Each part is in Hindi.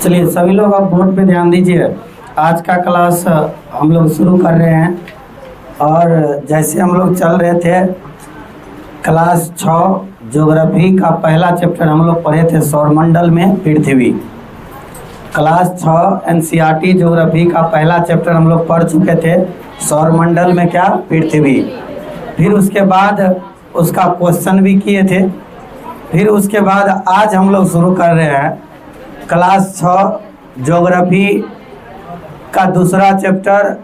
चलिए सभी लोग अब बोर्ड पे ध्यान दीजिए। आज का क्लास हम लोग शुरू कर रहे हैं और जैसे हम लोग चल रहे थे क्लास 6 ज्योग्राफी का पहला चैप्टर हम लोग पढ़े थे सौरमंडल में पृथ्वी। क्लास 6 एनसीईआरटी ज्योग्राफी का पहला चैप्टर हम लोग पढ़ चुके थे सौरमंडल में क्या पृथ्वी। फिर उसके बाद उसका क्वेश्चन भी किए थे। फिर उसके बाद आज हम लोग शुरू कर रहे हैं क्लास 6 ज्योग्राफी का दूसरा चैप्टर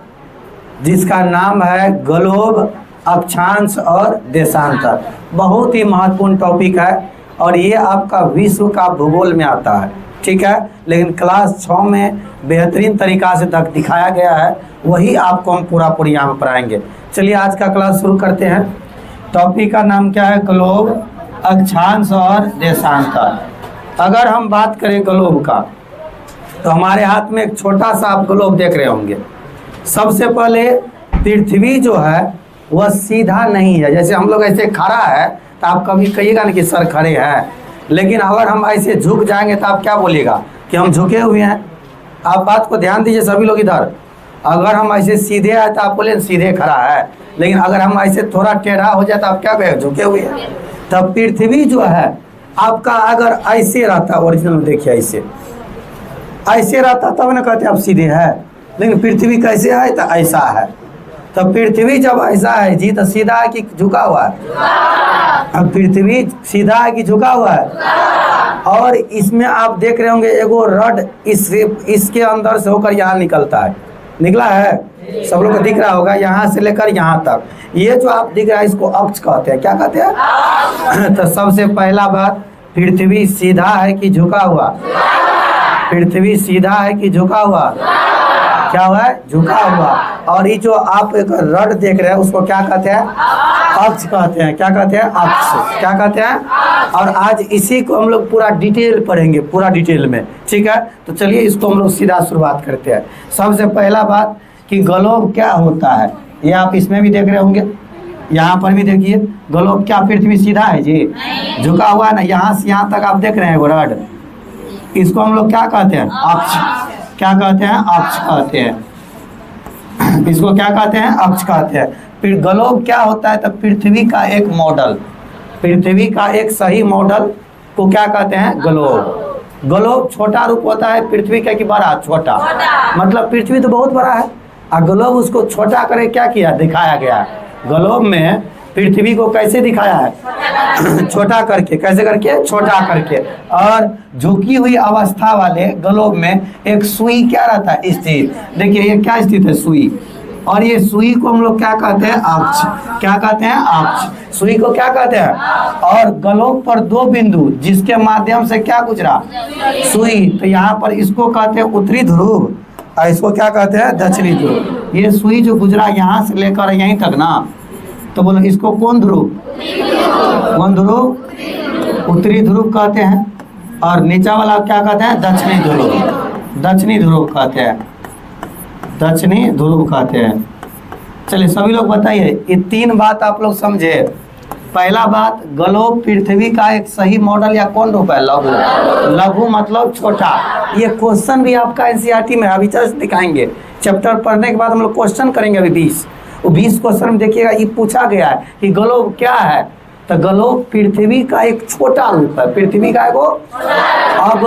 जिसका नाम है ग्लोब, अक्षांश और देशांतर। बहुत ही महत्वपूर्ण टॉपिक है और ये आपका विश्व का भूगोल में आता है, ठीक है। लेकिन क्लास 6 में बेहतरीन तरीका से तक दिखाया गया है, वही आपको हम पूरी यहाँ में पढ़ाएंगे। चलिए आज का क्लास शुरू करते हैं। टॉपिक का नाम क्या है? ग्लोब, अक्षांश और देशांतर। अगर हम बात करें ग्लोब का तो हमारे हाथ में एक छोटा सा आप ग्लोब देख रहे होंगे। सबसे पहले पृथ्वी जो है वह सीधा नहीं है। जैसे हम लोग ऐसे खड़ा है तो आप कभी कहिएगा ना कि सर खड़े हैं, लेकिन अगर हम ऐसे झुक जाएंगे तो आप क्या बोलिएगा कि हम झुके हुए हैं। आप बात को ध्यान दीजिए सभी लोग इधर। अगर हम ऐसे सीधे आए तो आप बोले सीधे खड़ा है, लेकिन अगर हम ऐसे थोड़ा टेढ़ा हो जाए तो आप क्या कहें? झुके हुए हैं। तब पृथ्वी जो है आपका अगर ऐसे रहता, ओरिजिनल में देखिए ऐसे रहता तब ना कहते आप सीधे है, लेकिन पृथ्वी कैसे है तो ऐसा है। तब पृथ्वी जब ऐसा है जी तो सीधा है कि झुका हुआ है? अब पृथ्वी सीधा है कि झुका हुआ है? और इसमें आप देख रहे होंगे एगो रड इसके अंदर से होकर यहाँ निकलता है, निकला है, सब लोग को दिख रहा होगा, यहाँ से लेकर यहाँ तक। ये जो आप दिख रहा है इसको अक्ष कहते हैं। क्या कहते हैं? तो सबसे पहला बात, पृथ्वी सीधा है कि झुका हुआ? पृथ्वी सीधा है कि झुका हुआ? क्या हुआ है? झुका हुआ। और ये जो आप एक रड देख रहे हैं उसको क्या कहते हैं? अक्ष कहते हैं। क्या कहते हैं? अक्ष। क्या कहते हैं? और आज इसी को हम लोग पूरा डिटेल पढ़ेंगे, पूरा डिटेल में, ठीक है। तो चलिए इसको हम लोग सीधा शुरुआत करते हैं। सबसे पहला बात कि ग्लोब क्या होता है, ये आप इसमें भी देख रहे होंगे, यहाँ पर भी देखिए। ग्लोब क्या पृथ्वी सीधा है जी? झुका हुआ है ना। यहाँ से यहाँ तक आप देख रहे हैं वो रड, इसको हम लोग क्या कहते हैं? अक्ष। क्या कहते हैं? अक्ष कहते हैं। इसको क्या कहते हैं? अक्ष कहते हैं। फिर ग्लोब क्या होता है? तो पृथ्वी का एक मॉडल, पृथ्वी का एक सही मॉडल को क्या कहते हैं? ग्लोब। ग्लोब छोटा रूप होता है पृथ्वी का कि बड़ा? छोटा। मतलब पृथ्वी तो बहुत बड़ा है और ग्लोब उसको छोटा करे क्या किया? दिखाया गया। ग्लोब में पृथ्वी को कैसे दिखाया है? छोटा करके। कैसे करके? छोटा करके। और झुकी हुई अवस्था वाले ग्लोब में एक सुई क्या रहता है? स्थित। देखिए ये क्या स्थित है? सुई। और ये सुई को हम लोग क्या कहते हैं? अक्ष। क्या कहते हैं? अक्ष। सुई को क्या कहते हैं? और ग्लोब पर दो बिंदु जिसके माध्यम से क्या गुजरा? सुई। तो यहाँ पर इसको कहते हैं उत्तरी ध्रुव और इसको क्या कहते हैं? दक्षिणी ध्रुव। ये सुई जो गुजरा यहाँ से लेकर यहीं तक ना, तो बोलो इसको कौन ध्रुव? कौन ध्रुव? उत्तरी ध्रुव कहते हैं। और नीचा वाला क्या कहते हैं? दक्षिणी ध्रुव। दक्षिणी ध्रुव कहते हैं। दक्षिणी ध्रुव कहते हैं। चलिए सभी लोग बताइए, ये तीन बात आप लोग समझे। पहला बात, ग्लोब पृथ्वी का एक सही मॉडल या कौन रूप है? लघु। लघु मतलब छोटा। ये क्वेश्चन भी आपका एनसीईआरटी में अभी जस्ट दिखाएंगे। चैप्टर पढ़ने के बाद हम लोग क्वेश्चन करेंगे अभी 20 क्वेश्चन में देखिएगा ये पूछा गया है कि ग्लोब क्या है। तो ग्लोब पृथ्वी का एक छोटा रूप है, पृथ्वी का एगो। और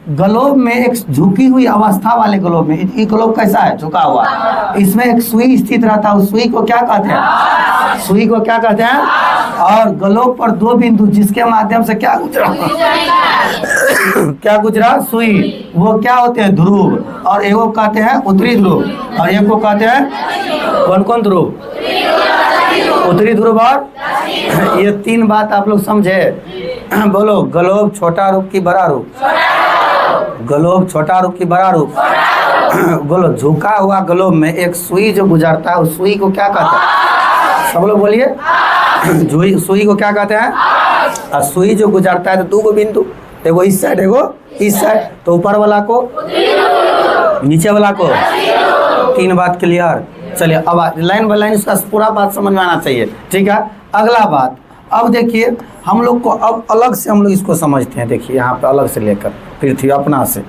ग्लोब में एक झुकी हुई अवस्था वाले ग्लोब में, ये ग्लोब कैसा है? झुका हुआ। इसमें एक सुई स्थित रहता है, उस सुई को क्या कहते हैं? सुई को क्या कहते हैं? और ग्लोब पर दो बिंदु जिसके माध्यम से क्या गुजरा? क्या गुजरा? सुई। वो क्या होते हैं? ध्रुव। और एगो कहते हैं उत्तरी ध्रुव और एक को कहते हैं कौन कौन ध्रुव? उत्तरी ध्रुव और ये तीन बात आप लोग समझे। बोलो ग्लोब छोटा रूप की बड़ा रूप? ग्लोब छोटा रूप की बड़ा रूप? बोलो झुका हुआ ग्लोब में एक सुई जो गुजरता है उस सुई को क्या कहते हैं? सब लोग बोलिए। सुई को क्या कहते हैं? और सुई जो गुजरता है तो दो बिंदु, एगो इस साइड एगो इस साइड, तो ऊपर वाला को, नीचे वाला को। तीन बात क्लियर। चलिए अब लाइन बाय लाइन इसका पूरा बात समझ में आना चाहिए, ठीक है। अगला बात, अब देखिए हम लोग को अब अलग से हम लोग इसको समझते हैं। देखिए यहाँ पे अलग से लेकर पृथ्वी अपना से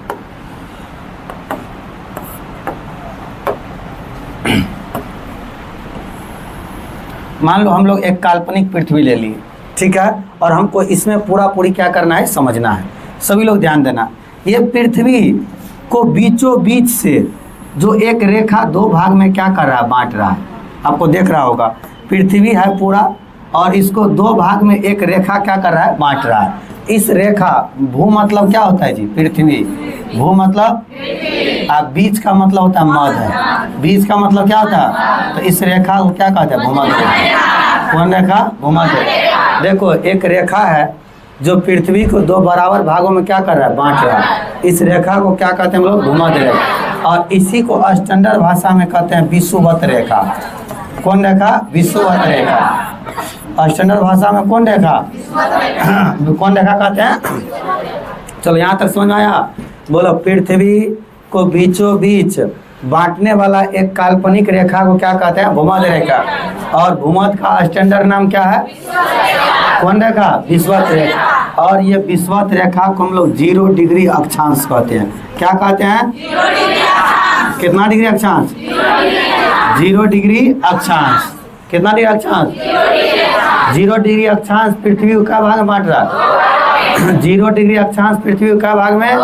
मान लो हम लोग एक काल्पनिक पृथ्वी ले लिए, ठीक है, और हमको इसमें पूरा पूरी क्या करना है, समझना है। सभी लोग ध्यान देना, ये पृथ्वी को बीचों बीच से जो एक रेखा दो भाग में क्या कर रहा है, बांट रहा है। आपको देख रहा होगा पृथ्वी है पूरा, और इसको दो भाग में एक रेखा क्या कर रहा है, बांट रहा है। इस रेखा, भू मतलब क्या होता है जी, पृथ्वी, भू मतलब, बीच का मतलब होता है मध्य, बीच का मतलब क्या होता है, तो इस रेखा को क्या कहते हैं, भूमध्य। कौन रेखा, भूमध्य। देखो एक रेखा है जो पृथ्वी को दो बराबर भागों में क्या कर रहा है, बांट रहा है। इस रेखा को क्या कहते हैं हम लोग, भूमध्य रेखा, और इसी को स्टैंडर्ड भाषा में कहते हैं विषुवत रेखा। कौन रेखा, विषुवत रेखा। स्टैंडर्ड भाषा में कौन रेखा, कौन रेखा कहते हैं। चलो यहाँ तक समझ में आया। बोलो, पृथ्वी को बीचों बीच बांटने वाला एक काल्पनिक रेखा को क्या कहते हैं, भूमध्य रेखा। और भूमध्य का स्टैंडर्ड नाम क्या है, कौन रेखा, विषुवत रेखा। और ये विषुवत रेखा को हम लोग 0 डिग्री अक्षांश कहते हैं। क्या कहते हैं, कितना डिग्री अक्षांश, 0 डिग्री अक्षांश। कितना डिग्री अक्षांश, 0 डिग्री अक्षांश पृथ्वी को क्या भाग में बांट रहा है, 0 डिग्री अक्षांश पृथ्वी को क्या भाग में,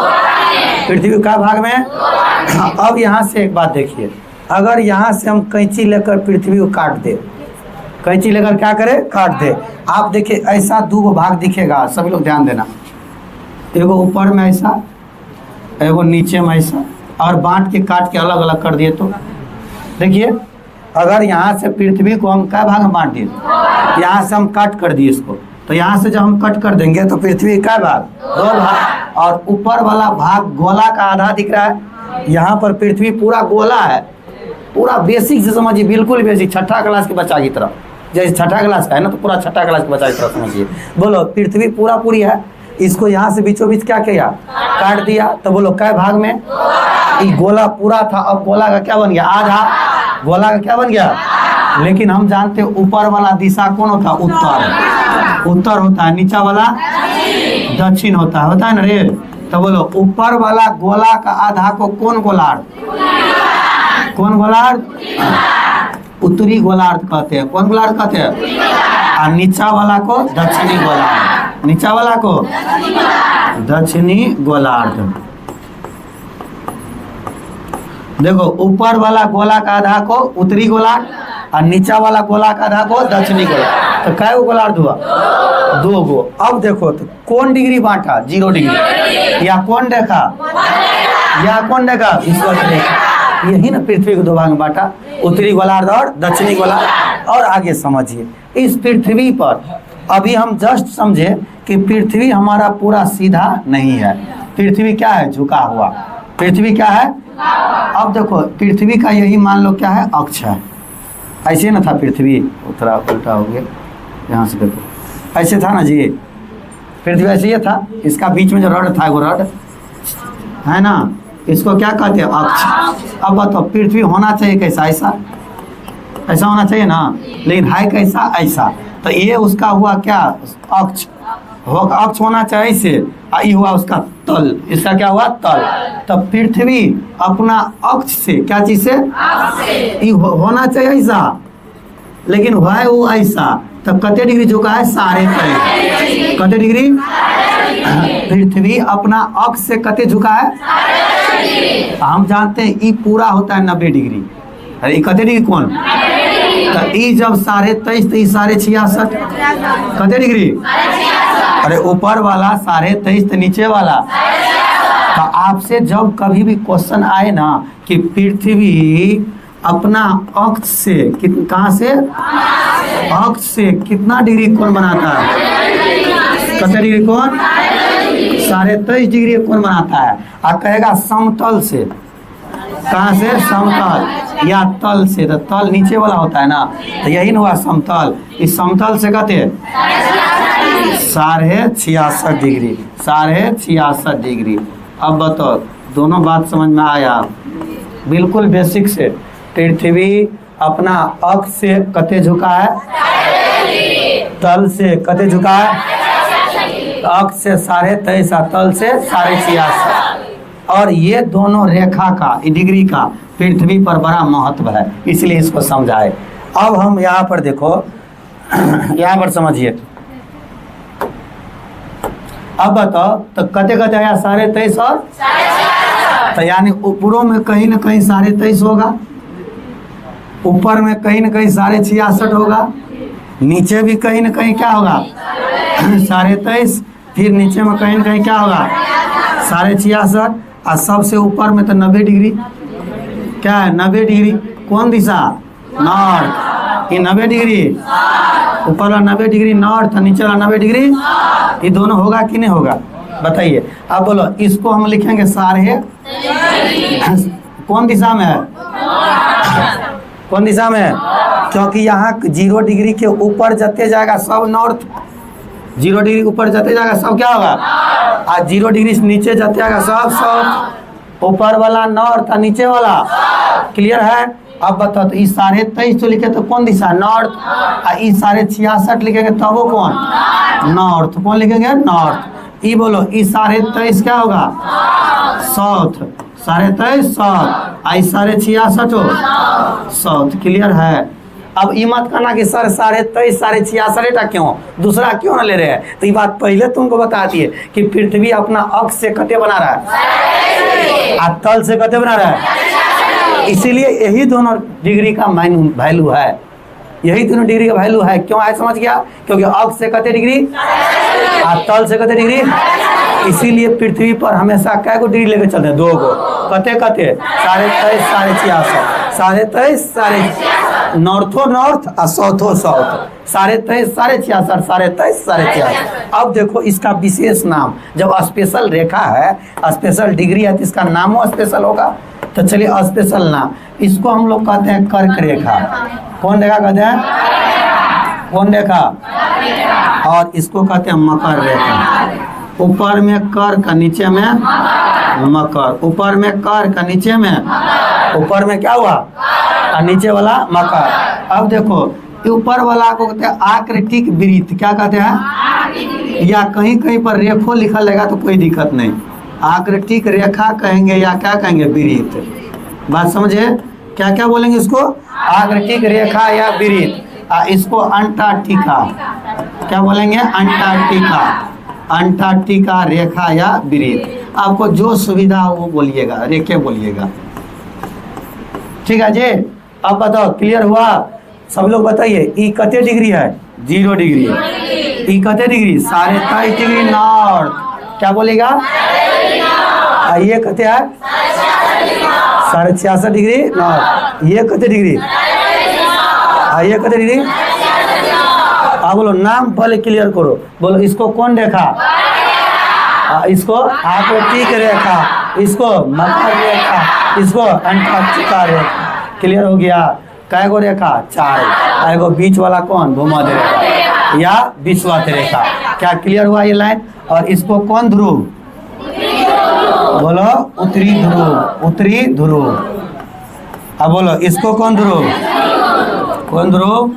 पृथ्वी को क्या भाग में। अब यहाँ से एक बात देखिए, अगर यहाँ से हम कैंची लेकर पृथ्वी को काट दे, कैंची लेकर क्या करे, काट दे। आप देखिए ऐसा 2 भाग दिखेगा, सभी लोग ध्यान देना, एगो ऊपर में ऐसा, एगो नीचे में ऐसा, और बांट के काट के अलग अलग कर दिए तो देखिए, अगर यहाँ से पृथ्वी को हम क्या भाग में बांट दिए, यहाँ से हम कट कर दिए इसको, तो यहाँ से जब हम कट कर देंगे तो पृथ्वी का भाग, 2 भाग, और ऊपर वाला भाग गोला का आधा दिख रहा है। यहाँ पर पृथ्वी पूरा गोला है, पूरा बेसिक से समझिए, बिल्कुल बेसिक, छठा क्लास के बच्चा की तरह, जैसे छठा क्लास का है ना, तो पूरा छठा क्लास के बच्चा की तरह समझिए। बोलो, पृथ्वी पूरा पूरी है, इसको यहाँ से बीचों बीच क्या किया, काट दिया, तो बोलो कै भाग में, ये गोला पूरा था, अब गोला का क्या बन गया, आधा, गोला का क्या बन गया। लेकिन हम जानते हैं ऊपर वाला दिशा कौन होता है, उत्तर, उत्तर होता है, नीचा वाला दक्षिण होता है ना रे। तो बोलो, ऊपर वाला गोला का आधा को कौन गोलार्ध, कौन गोलार्ध, उत्तरी गोलार्ध कहते हैं। कौन गोलार्ध कहते हैं, और नीचा वाला को दक्षिणी गोलार्ध, नीचा वाला को दक्षिणी गोलार्ध। देखो, ऊपर वाला गोला का आधा को उत्तरी गोलार्ध, और नीचा वाला गोला का आधा को दक्षिणी गोलार्ध। तो कै गोलार्ध हुआ, 2 गो। अब देखो तो कौन डिग्री बांटा, 0 डिग्री, या कौन रेखा, या कौन रेखा, विषुवत रेखा। यही ना पृथ्वी को 2 भाग में बांटा, उत्तरी गोलार्ध और दक्षिणी गोलार्ध। और आगे समझिए, इस पृथ्वी पर अभी हम जस्ट समझे कि पृथ्वी हमारा पूरा सीधा नहीं है, पृथ्वी क्या है, झुका हुआ, पृथ्वी क्या है। अब देखो, पृथ्वी का यही मान लो क्या है, अक्ष है। ऐसे ना था पृथ्वी, थोड़ा उल्टा हो गया, यहाँ से देखो ऐसे था ना जी, पृथ्वी ऐसे ही था, इसका बीच में जो रड था, वो रड है ना, इसको क्या कहते हैं, अक्ष। अब बताओ, पृथ्वी होना चाहिए कैसा, ऐसा, ऐसा होना चाहिए ना, लेकिन है कैसा, ऐसा। तो ये उसका हुआ क्या, अक्ष, अक्ष होना चाहिए ऐसे, ये हुआ उसका तल, इसका क्या हुआ, तल। तब पृथ्वी अपना अक्ष से, क्या चीज से, ये होना चाहिए ऐसा, लेकिन हुआ है वो ऐसा। तब कितने डिग्री झुका है, 3.5। कितने डिग्री, पृथ्वी अपना अक्ष से कितने झुका है, हम जानते हैं ये पूरा होता है 90 डिग्री। अरे कितने डिग्री कौन, तो ये जब 23.5 तो ये 66.5, कितने डिग्री, अरे ऊपर वाला 23.5 तो नीचे वाला। तो आपसे जब कभी भी क्वेश्चन आए ना कि पृथ्वी अपना अक्ष से, कहाँ से, अक्ष से कितना डिग्री कोण बनाता है, कितना डिग्री कोण, 23.5 डिग्री कोण बनाता है। और कहेगा समतल से, कहाँ से, समतल या तल से, तो तल नीचे वाला होता है ना, तो यही ना हुआ समतल। इस समतल से कहते 66.5 डिग्री, 66.5 डिग्री। अब बताओ, दोनों बात समझ में आया, बिल्कुल बेसिक से। पृथ्वी अपना अक्ष से कते झुका है, तल से कते झुका है, अक्ष से 23.5, तल से 66.5। और ये दोनों रेखा का, डिग्री का पृथ्वी पर बड़ा महत्व है, इसलिए इसको समझाए। अब हम यहाँ पर देखो, यहाँ पर समझिए। अब बताओ तो कते कते आया 23.5 और तो यानी ऊपरों में कहीं ना कहीं 23.5 होगा, ऊपर में कहीं ना कहीं 66.5 होगा, नीचे भी कहीं ना कहीं क्या होगा 23.5, फिर नीचे में कहीं ना कहीं क्या होगा 66.5 और सबसे ऊपर में तो 90 डिग्री। क्या है 90 डिग्री? कौन दिशा? नॉर्थ। ये 90 डिग्री ऊपर वाला 90 डिग्री नॉर्थ, नीचे वाला 90 डिग्री, ये दोनों होगा कि नहीं होगा बताइए। अब बोलो इसको हम लिखेंगे सारे कौन दिशा में है? कौन दिशा में है? क्योंकि यहाँ 0 डिग्री के ऊपर जाते जाएगा सब नॉर्थ, 0 डिग्री ऊपर जाते जाएगा सब क्या होगा, और 0 डिग्री नीचे जाते जाएगा सब साउथ, ऊपर वाला नॉर्थ और नीचे वाला। क्लियर है? अब बताओ तो इस 23.5 तो लिखे तो कौन दिशा? नॉर्थ। और इस 66.5 लिखेंगे तो वो कौन? नॉर्थ। कौन लिखेंगे? नॉर्थ। ये बोलो इस 23.5 क्या होगा? साउथ। 23.5 साउथ, आई 66.5 हो साउथ। क्लियर है? अब ये मत कहना कि सर 23.5 66.5 क्यों, दूसरा क्यों ना ले रहे हैं। तो ये बात पहले तुमको बता दिए कि पृथ्वी अपना अक्ष से कटे बना रहा है और तल से कटे बना रहा है, इसीलिए यही दोनों डिग्री का वैल्यू है, यही दोनों डिग्री का वैल्यू है। क्यों है समझ गया? क्योंकि अक्ष से कते डिग्री और तल से कते डिग्री, इसीलिए पृथ्वी पर हमेशा कै गो डिग्री लेके चलते हैं? 2 गो। कते कते 23.5 66, 23.5 66, नॉर्थो नॉर्थ और साउथो साउथ, 23.5 66, 23.5 66। अब देखो इसका विशेष नाम, जब स्पेशल रेखा है, स्पेशल डिग्री है तो इसका नामो स्पेशल होगा। तो चलिए स्पेशल नाम, इसको हम लोग कहते हैं कर्क रेखा। कौन रेखा कहते हैं? कौन रेखा? और इसको कहते हैं मकर रेखा। ऊपर में कर्क, नीचे में मकर, ऊपर में कर्क, नीचे में, ऊपर में क्या हुआ और नीचे वाला मकर। अब देखो ऊपर वाला को कहते हैं आकृतिक वृत्त। क्या कहते हैं? या कहीं कहीं पर रेखो लिखा रहेगा तो कोई दिक्कत नहीं, आकृतिक रेखा कहेंगे या क्या कहेंगे? वृत्त। बात समझे? क्या क्या बोलेंगे इसको? आकृतिक रेखा या वृत्त। इसको अंटार्कटिका क्या बोलेंगे? अंटार्कटिका, अंटार्कटिका रेखा या वृत्त। आपको जो सुविधा हो वो बोलिएगा, रेखे बोलिएगा। ठीक है जी? अब बताओ क्लियर हुआ? सब लोग बताइए ई कते डिग्री है? 0 डिग्री। ई कते डिग्री? 23.5 degree north. क्या बोलेगा? ये कते है? 66.5 डिग्री नॉर्थ। ये कते डिग्री? ये कते डिग्री? अब बोलो नाम पहले क्लियर करो। बोलो इसको कौन रेखा? इसको आकृतिक रेखा, इसको मकर रेखा, इसको अंटार्कटिका रेखा। क्लियर हो गया? कै गो रेखा? 4। एगो बीच वाला कौन? भूमध्य रेखा या विषुवत रेखा। क्या क्लियर हुआ ये लाइन? और इसको कौन ध्रुव? बोलो उत्तरी ध्रुव, उत्तरी ध्रुव। अब बोलो इसको कौन ध्रुव? कौन ध्रुव?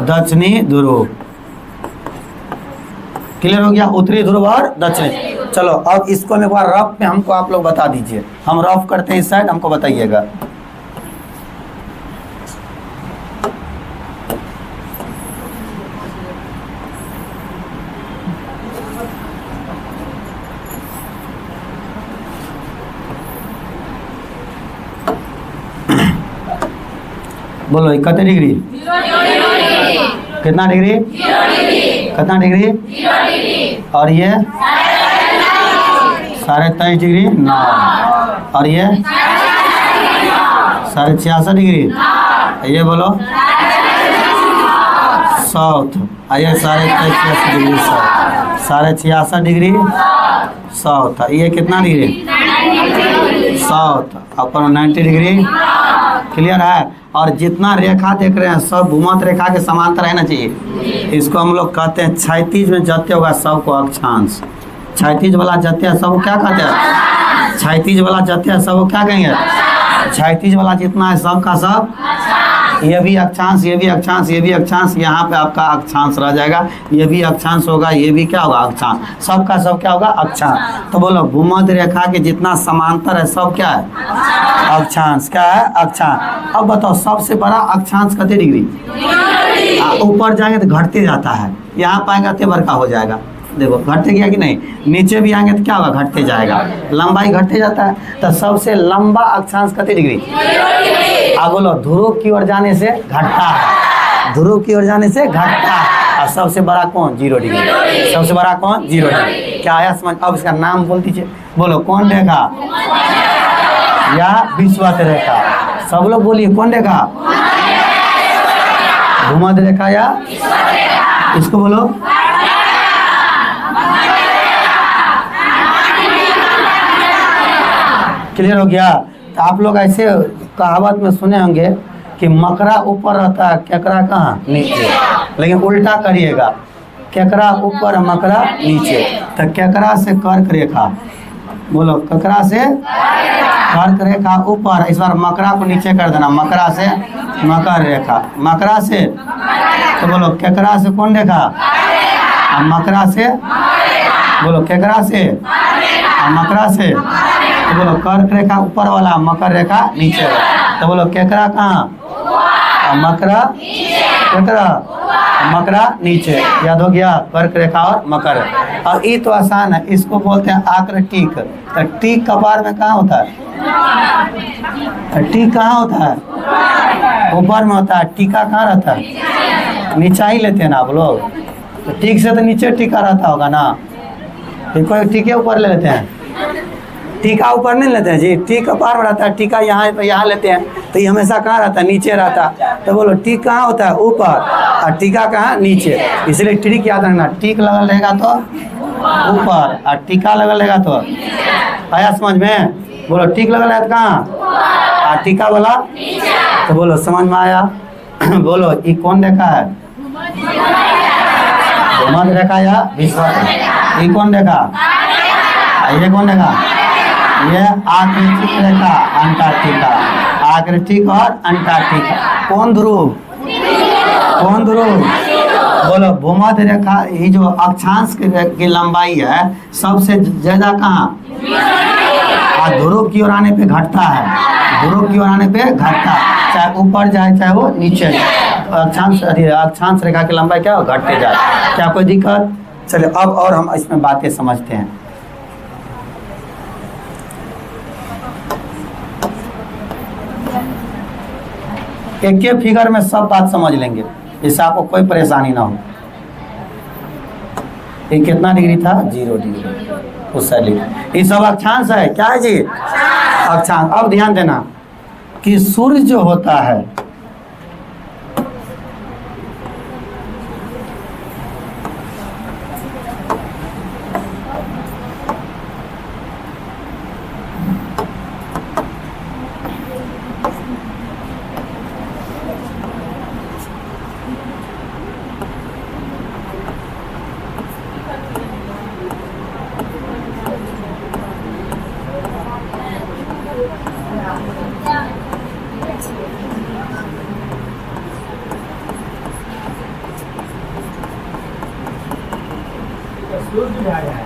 दक्षिणी ध्रुव। क्लियर हो गया? उत्तरी ध्रुव और दक्षिणी। चलो अब इसको एक बार रफ में हमको आप लोग बता दीजिए, हम रफ करते हैं इस साइड, हमको बताइएगा। बोलो कितने डिग्री? कितना डिग्री? कितना डिग्री? और ये 23.5 डिग्री नॉर्थ। और ये 66.5 डिग्री। ये बोलो साउथ। ये 23.5 डिग्री साउथ, 66.5 डिग्री साउथ। ये कितना डिग्री? साउथ। अपन 90 डिग्री। क्लियर है? और जितना रेखा देख रहे हैं सब भूमध्य रेखा के समांतर रहना चाहिए। इसको हम लोग कहते हैं क्षैतिज में जत्य होगा सबको अक्षांश। क्षैतिज वाला जत्य सब क्या कहते हैं? क्षैतिज वाला जत्य सब क्या कहेंगे? क्षैतिज वाला जितना है सब का सब ये भी अक्षांश, ये भी अक्षांश, ये भी अक्षांश, यहाँ पे आपका अक्षांश रह जाएगा, ये भी अक्षांश होगा, ये भी क्या होगा अक्षांश, सब का सब क्या होगा अक्षांश। तो बोलो भूमध्य रेखा के जितना समांतर है सब क्या है अक्षांश, क्या है अक्षांश। अब बताओ सबसे बड़ा अक्षांश कितने डिग्री, ऊपर जाएंगे तो घटते जाता है, यहाँ पाएंगे तो बड़का हो जाएगा, देखो घटते गया कि नहीं, नीचे भी आएंगे तो क्या होगा घटते जाएगा, लंबाई घटते जाता है। तो सबसे लंबा अक्षांश कितने डिग्री, अब बोलो ध्रुव की ओर जाने से घटता है, ध्रुव की ओर जाने से घटता है। और सबसे बड़ा कौन 0 डिग्री, सबसे बड़ा कौन 0 डिग्री। क्या आया समझ। अब इसका नाम बोल दीजिए, बोलो कौन रेखा या विषुवत रेखा, सब लोग बोलिए कौन रेखा, भूमध्य रेखा या इसको बोलो क्लियर हो गया। तो आप लोग ऐसे कहावत में सुने होंगे कि मकरा ऊपर रहता है केकड़ा कहाँ नीचे, लेकिन उल्टा करिएगा, केकड़ा ऊपर मकरा नीचे। तो केकड़ा से कर्क रेखा, बोलो केकड़ा से कर्क रेखा ऊपर, इस बार मकरा को नीचे कर देना, मकरा से मकर रेखा, मकरा से तो बोलो केकड़ा से कौन रेखा, मकरा से बोलो केकड़ा से, मकरा से तो बोलो कर्क रेखा ऊपर वाला, मकर रेखा नीचे वाला। तो बोलो केकड़ा कहाँ, मकरा, केकड़ा मकरा नीचे, याद हो गया कर्क रेखा और मकर। और ये तो आसान है, इसको बोलते हैं आकृतिक। तो टीक कपार में कहाँ होता है, टीक कहाँ होता है ऊपर में होता है, टीका कहाँ रहता है नीचा ही लेते हैं ना आप लोग। तो टीक से तो नीचे टीका रहता होगा ना, कोई टीके ऊपर ले लेते हैं, टीका ऊपर नहीं लेते हैं जी, टीक कपार में रहता है, टीका यहाँ लेते हैं, तो ये हमेशा कहाँ रहता है नीचे रहता है। तो बोलो टीक कहाँ होता है ऊपर और टीका कहाँ नीचे, इसलिए ट्रिक याद रखना, टीक लगल रहेगा तो ऊपर और टीका लगल रहेगा तो, आया समझ में। बोलो टीक लगल है कहाँ और टीका वाला, तो बोलो समझ में आया। बोलो ये कौन रेखा है, भूमध्य रेखा या विषुवत, ये कौन रेखा, ये कौन रेखा, ये आकृतिक रेखा अंटार्कटिका, आकृतिक और अंटार्कटिका। कौन ध्रुव, कौन ध्रुव, बोलो भूमध्य रेखा, ये जो अक्षांश की लंबाई है सबसे ज्यादा कहाँ, और ध्रुव की ओर आने पे घटता है, ध्रुव की ओर आने पे घटता है, चाहे ऊपर जाए चाहे वो नीचे जाए, अक्षांश रेखा की लंबाई क्या हो घटते जाए। क्या कोई दिक्कत। चलिए अब और हम इसमें बातें समझते हैं। एक फिगर में सब बात समझ लेंगे, इससे आपको कोई परेशानी ना हो। ये कितना डिग्री था 0 डिग्री उस साइड, ये सब अक्षांश है, क्या है जी अक्षांश। अब ध्यान देना कि सूर्य जो होता है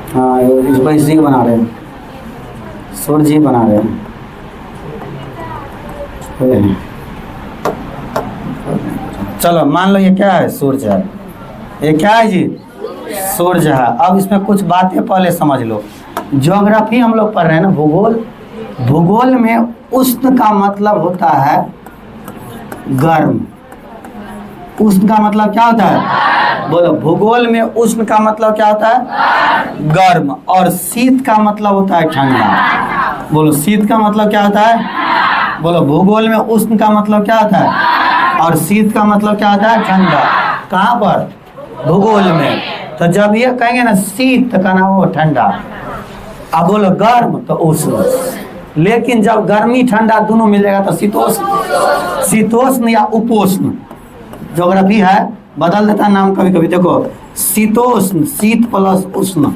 हाँ इसको इसलिए बना रहे हैं, सूर्य जी बना रहे हैं। चलो मान लो ये क्या है सूर्य है, ये क्या है जी सूर्य है। अब इसमें कुछ बातें पहले समझ लो। ज्योग्राफी हम लोग पढ़ रहे हैं ना, भूगोल, भूगोल में उष्ण का मतलब होता है गर्म, उष्ण का मतलब क्या होता है, बोलो भूगोल में उष्ण का मतलब क्या होता है गर्म, और शीत का मतलब होता है ठंडा। बोलो शीत का मतलब क्या होता है, बोलो भूगोल में उष्ण का मतलब क्या होता है और शीत का मतलब क्या होता है ठंडा। कहाँ पर, भूगोल में। तो जब ये कहेंगे ना शीत तो कहना वो ठंडा, अब बोलो गर्म तो उष्ण। लेकिन जब गर्मी ठंडा दोनों मिल जाएगा तो शीतोष्ण, शीतोष्ण या उपोष्ण। ज्योग्राफी है, बदल देता है नाम कभी कभी। देखो शीतोष्ण, शीत प्लस उष्ण,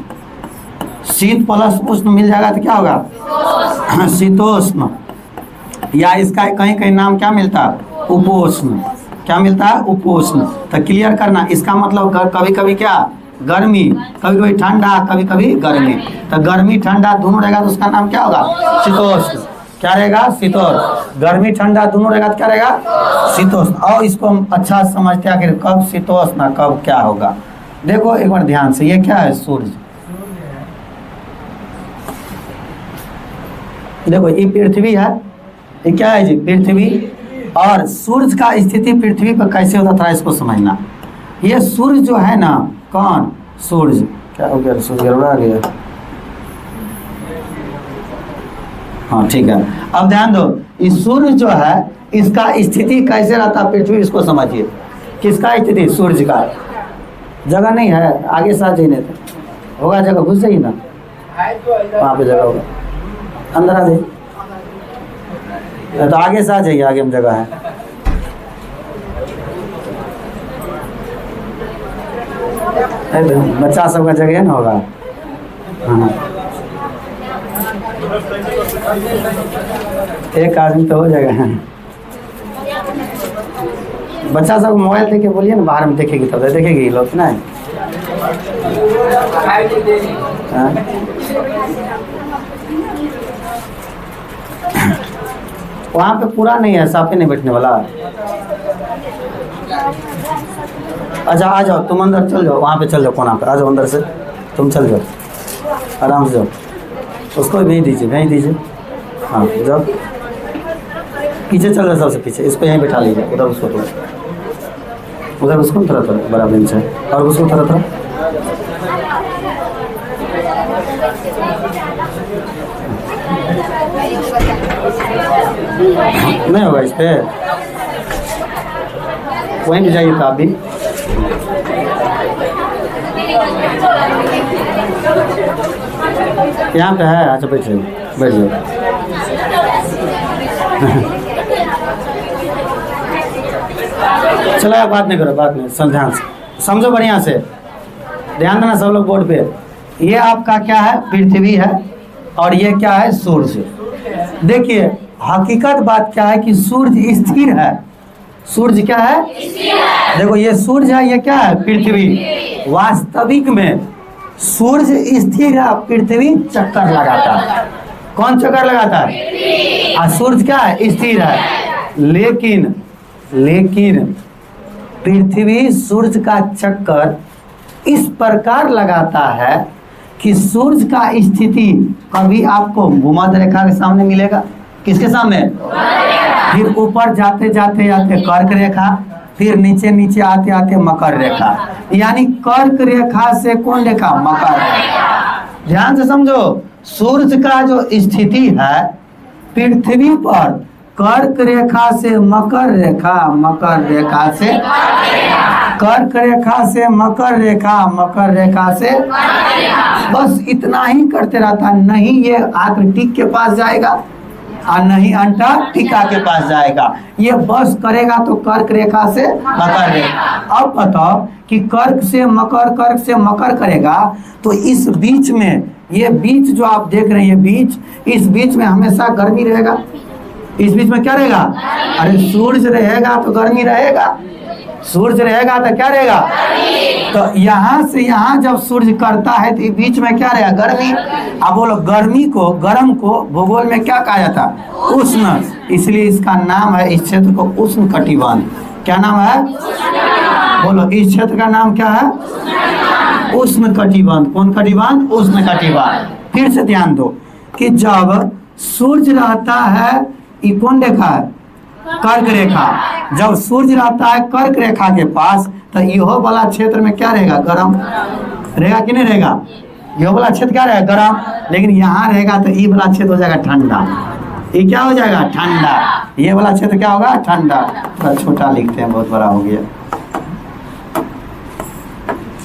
शीत प्लस उष्ण मिल जाएगा तो क्या होगा शीतोष्ण। या इसका कहीं कहीं नाम क्या मिलता है उपोष्ण। क्या मिलता है? उपोष्ण। तो क्लियर करना, इसका मतलब कभी कभी क्या गर्मी, कभी कभी ठंडा, कभी कभी गर्मी। तो गर्मी ठंडा दोनों रहेगा तो उसका नाम क्या होगा? शीतोष्ण। क्या रहेगा? शीतोष्ण। गर्मी ठंडा दोनों रहेगा तो क्या रहेगा? शीतोष्ण। और इसको हम अच्छा समझते हैं कि कब शीतोष्ण कब क्या होगा। देखो एक बार ध्यान से, ये क्या है? सूर्य। देखो ये पृथ्वी है, ये क्या है जी? पृथ्वी। और सूर्य का स्थिति पृथ्वी पर कैसे होता था इसको समझना। ये सूर्य जो है ना, कौन? सूर्य। क्या हो गया? सूर्य गड़बड़ा गया। हाँ ठीक है, अब ध्यान दो, इस सूर्य जो है इसका स्थिति कैसे रहता पृथ्वी, इसको समझिए। किसका स्थिति? सूर्य का। जगह नहीं है, आगे साथ जाइए तो होगा, जगह घुस जाइए ना, वहाँ पे जगह होगा, अंदर आ जाइए। तो आगे से आ जाइए, आगे में जगह है। बच्चा सबका जगह ना होगा। हाँ, एक आदमी तो हो जाएगा। बच्चा सब मोबाइल देखे बोलिए ना, बाहर में देखेगी तब देखेगी लोग ना। वहाँ पे पूरा नहीं है, साफे नहीं बैठने वाला। अच्छा आ जाओ, तुम अंदर चल जाओ, वहाँ पे चल जाओ, कोना पे आ जाओ, अंदर से तुम चल जाओ, आराम से जाओ। उसको भेज दीजिए, भेज दीजिए। हाँ जाओ, पीछे चल रहा, सबसे पीछे। इसको यहीं बैठा लीजिए, उधर उसको थोड़ा, उधर उसको थोड़ा थोड़ा बड़ा बेंच है, और उसको थोड़ा थोड़ा। नहीं होगा इस पे, वहीं भी जाइए। तो आप भी यहाँ पे है। अच्छा बैठ जाइए, बैठ जाओ। चलो बात नहीं करो, बात नहीं, ध्यान से समझो, बढ़िया से ध्यान देना सब लोग बोर्ड पे। ये आपका क्या है? पृथ्वी है, और ये क्या है? सूर्य। देखिए हकीकत बात क्या है कि सूर्य स्थिर है। सूर्य क्या है? देखो ये सूर्य है, ये क्या है? पृथ्वी। वास्तविक में सूर्य स्थिर है, पृथ्वी चक्कर लगाता है। कौन चक्कर लगाता है? और सूर्य क्या है? स्थिर है। लेकिन पृथ्वी सूर्य का चक्कर इस प्रकार लगाता है कि सूर्य का स्थिति कभी आपको भूमध्य रेखा के सामने मिलेगा। किसके सामने? फिर ऊपर जाते जाते कर्क रेखा, फिर नीचे नीचे आते आते मकर रेखा। यानी कर्क रेखा से कौन रेखा? मकर रेखा। ध्यान से समझो, सूर्य का जो स्थिति है पृथ्वी पर कर्क रेखा से मकर रेखा, मकर रेखा से कर्क रेखा से मकर रेखा, मकर रेखा से, बस इतना ही करते रहता। नहीं ये आर्कटिक के पास जाएगा और नहीं अंटार्कटिका के पास जाएगा। ये बस करेगा तो कर्क रेखा से मकर रेखा। अब बताओ कि कर्क से मकर करेगा तो इस बीच में, ये बीच जो आप देख रहे हैं, ये बीच, इस बीच में हमेशा गर्मी रहेगा। इस बीच में क्या रहेगा? अरे सूर्य रहेगा तो गर्मी रहेगा, सूर्य रहेगा तो क्या रहेगा? तो यहाँ से यहाँ जब सूर्य करता है तो बीच में क्या रहेगा? गर्मी। अब बोलो गर्मी को, गर्म को भूगोल में क्या कहा जाता है? उष्ण। इसलिए इसका नाम है, इस क्षेत्र को उष्ण कटिबंध। क्या नाम है? बोलो इस क्षेत्र का नाम क्या है? उष्ण कटिबंध। कौन कटिबंध? उष्ण कटिबंध। फिर से ध्यान दो कि जब सूर्य रहता है, ये कौन रेखा है? कर्क रेखा। जब सूर्य रहता है कर्क रेखा के पास तो यह वाला क्षेत्र में क्या रहेगा? गर्म रहेगा कि नहीं रहेगा? यह वाला क्षेत्र क्या रहेगा? गर्म। लेकिन यहाँ रहेगा तो ये वाला क्षेत्र हो जाएगा ठंडा। ये क्या हो जाएगा? ठंडा। ये वाला क्षेत्र क्या होगा? ठंडा। थोड़ा छोटा लिखते हैं, बहुत बड़ा हो गया।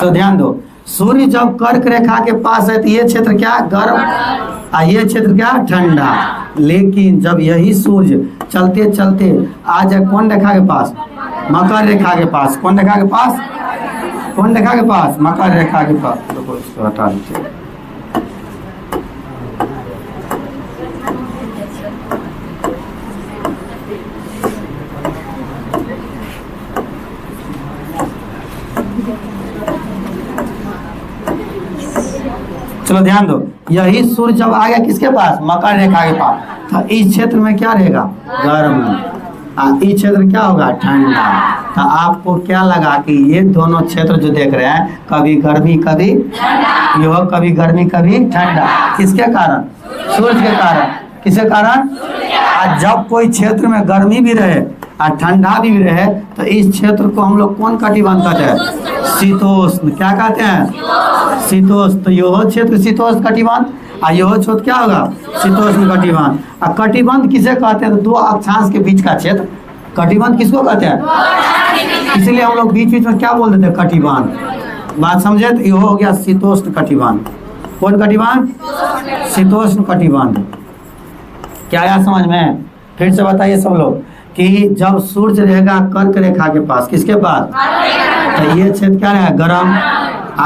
तो ध्यान दो, सूर्य जब कर्क रेखा के पास है तो ये क्षेत्र क्या? गर्म, और ये क्षेत्र क्या? ठंडा। लेकिन जब यही सूर्य चलते चलते आ जाए कौन रेखा के पास? मकर रेखा के पास। कौन रेखा के पास? कौन रेखा के पास? मकर रेखा के पास। तो इसको हटा दीजिए। चलो ध्यान दो, यही सूर्य जब आ गया किसके पास, मकर रेखा के पास, तो इस क्षेत्र में क्या रहेगा, गर्म, इस क्षेत्र क्या होगा, ठंडा। तो आपको क्या लगा कि ये दोनों क्षेत्र जो देख रहे हैं, कभी गर्मी कभी यह, कभी गर्मी कभी ठंडा, किसके कारण, सूर्य के कारण। किसके कारण, आज जब कोई क्षेत्र में गर्मी भी रहे और ठंडा भी रहे, तो इस क्षेत्र को हम लोग कौन कटिबंध कहते हैं, शीतोष्ण। क्या कहते हैं, शीतोष्ण। तो यह क्षेत्र शीतोष्ण कटिबंध, और यह क्षेत्र क्या होगा, शीतोष्ण कटिबंध। और कटिबंध किसे कहते हैं, तो दो अक्षांश के बीच का क्षेत्र कटिबंध किसको कहते हैं, इसलिए हम लोग बीच बीच में क्या बोल देते हैं, कटिबंध। बात समझे, तो यह हो गया शीतोष्ण कटिबंध। कौन कटिबंध, शीतोष्ण कटिबंध। क्या आया समझ में, फिर से बताइए सब लोग, कि जब सूर्य रहेगा कर्क रेखा के पास, किसके पास, तो ये क्षेत्र क्या रहेगा, गर्म,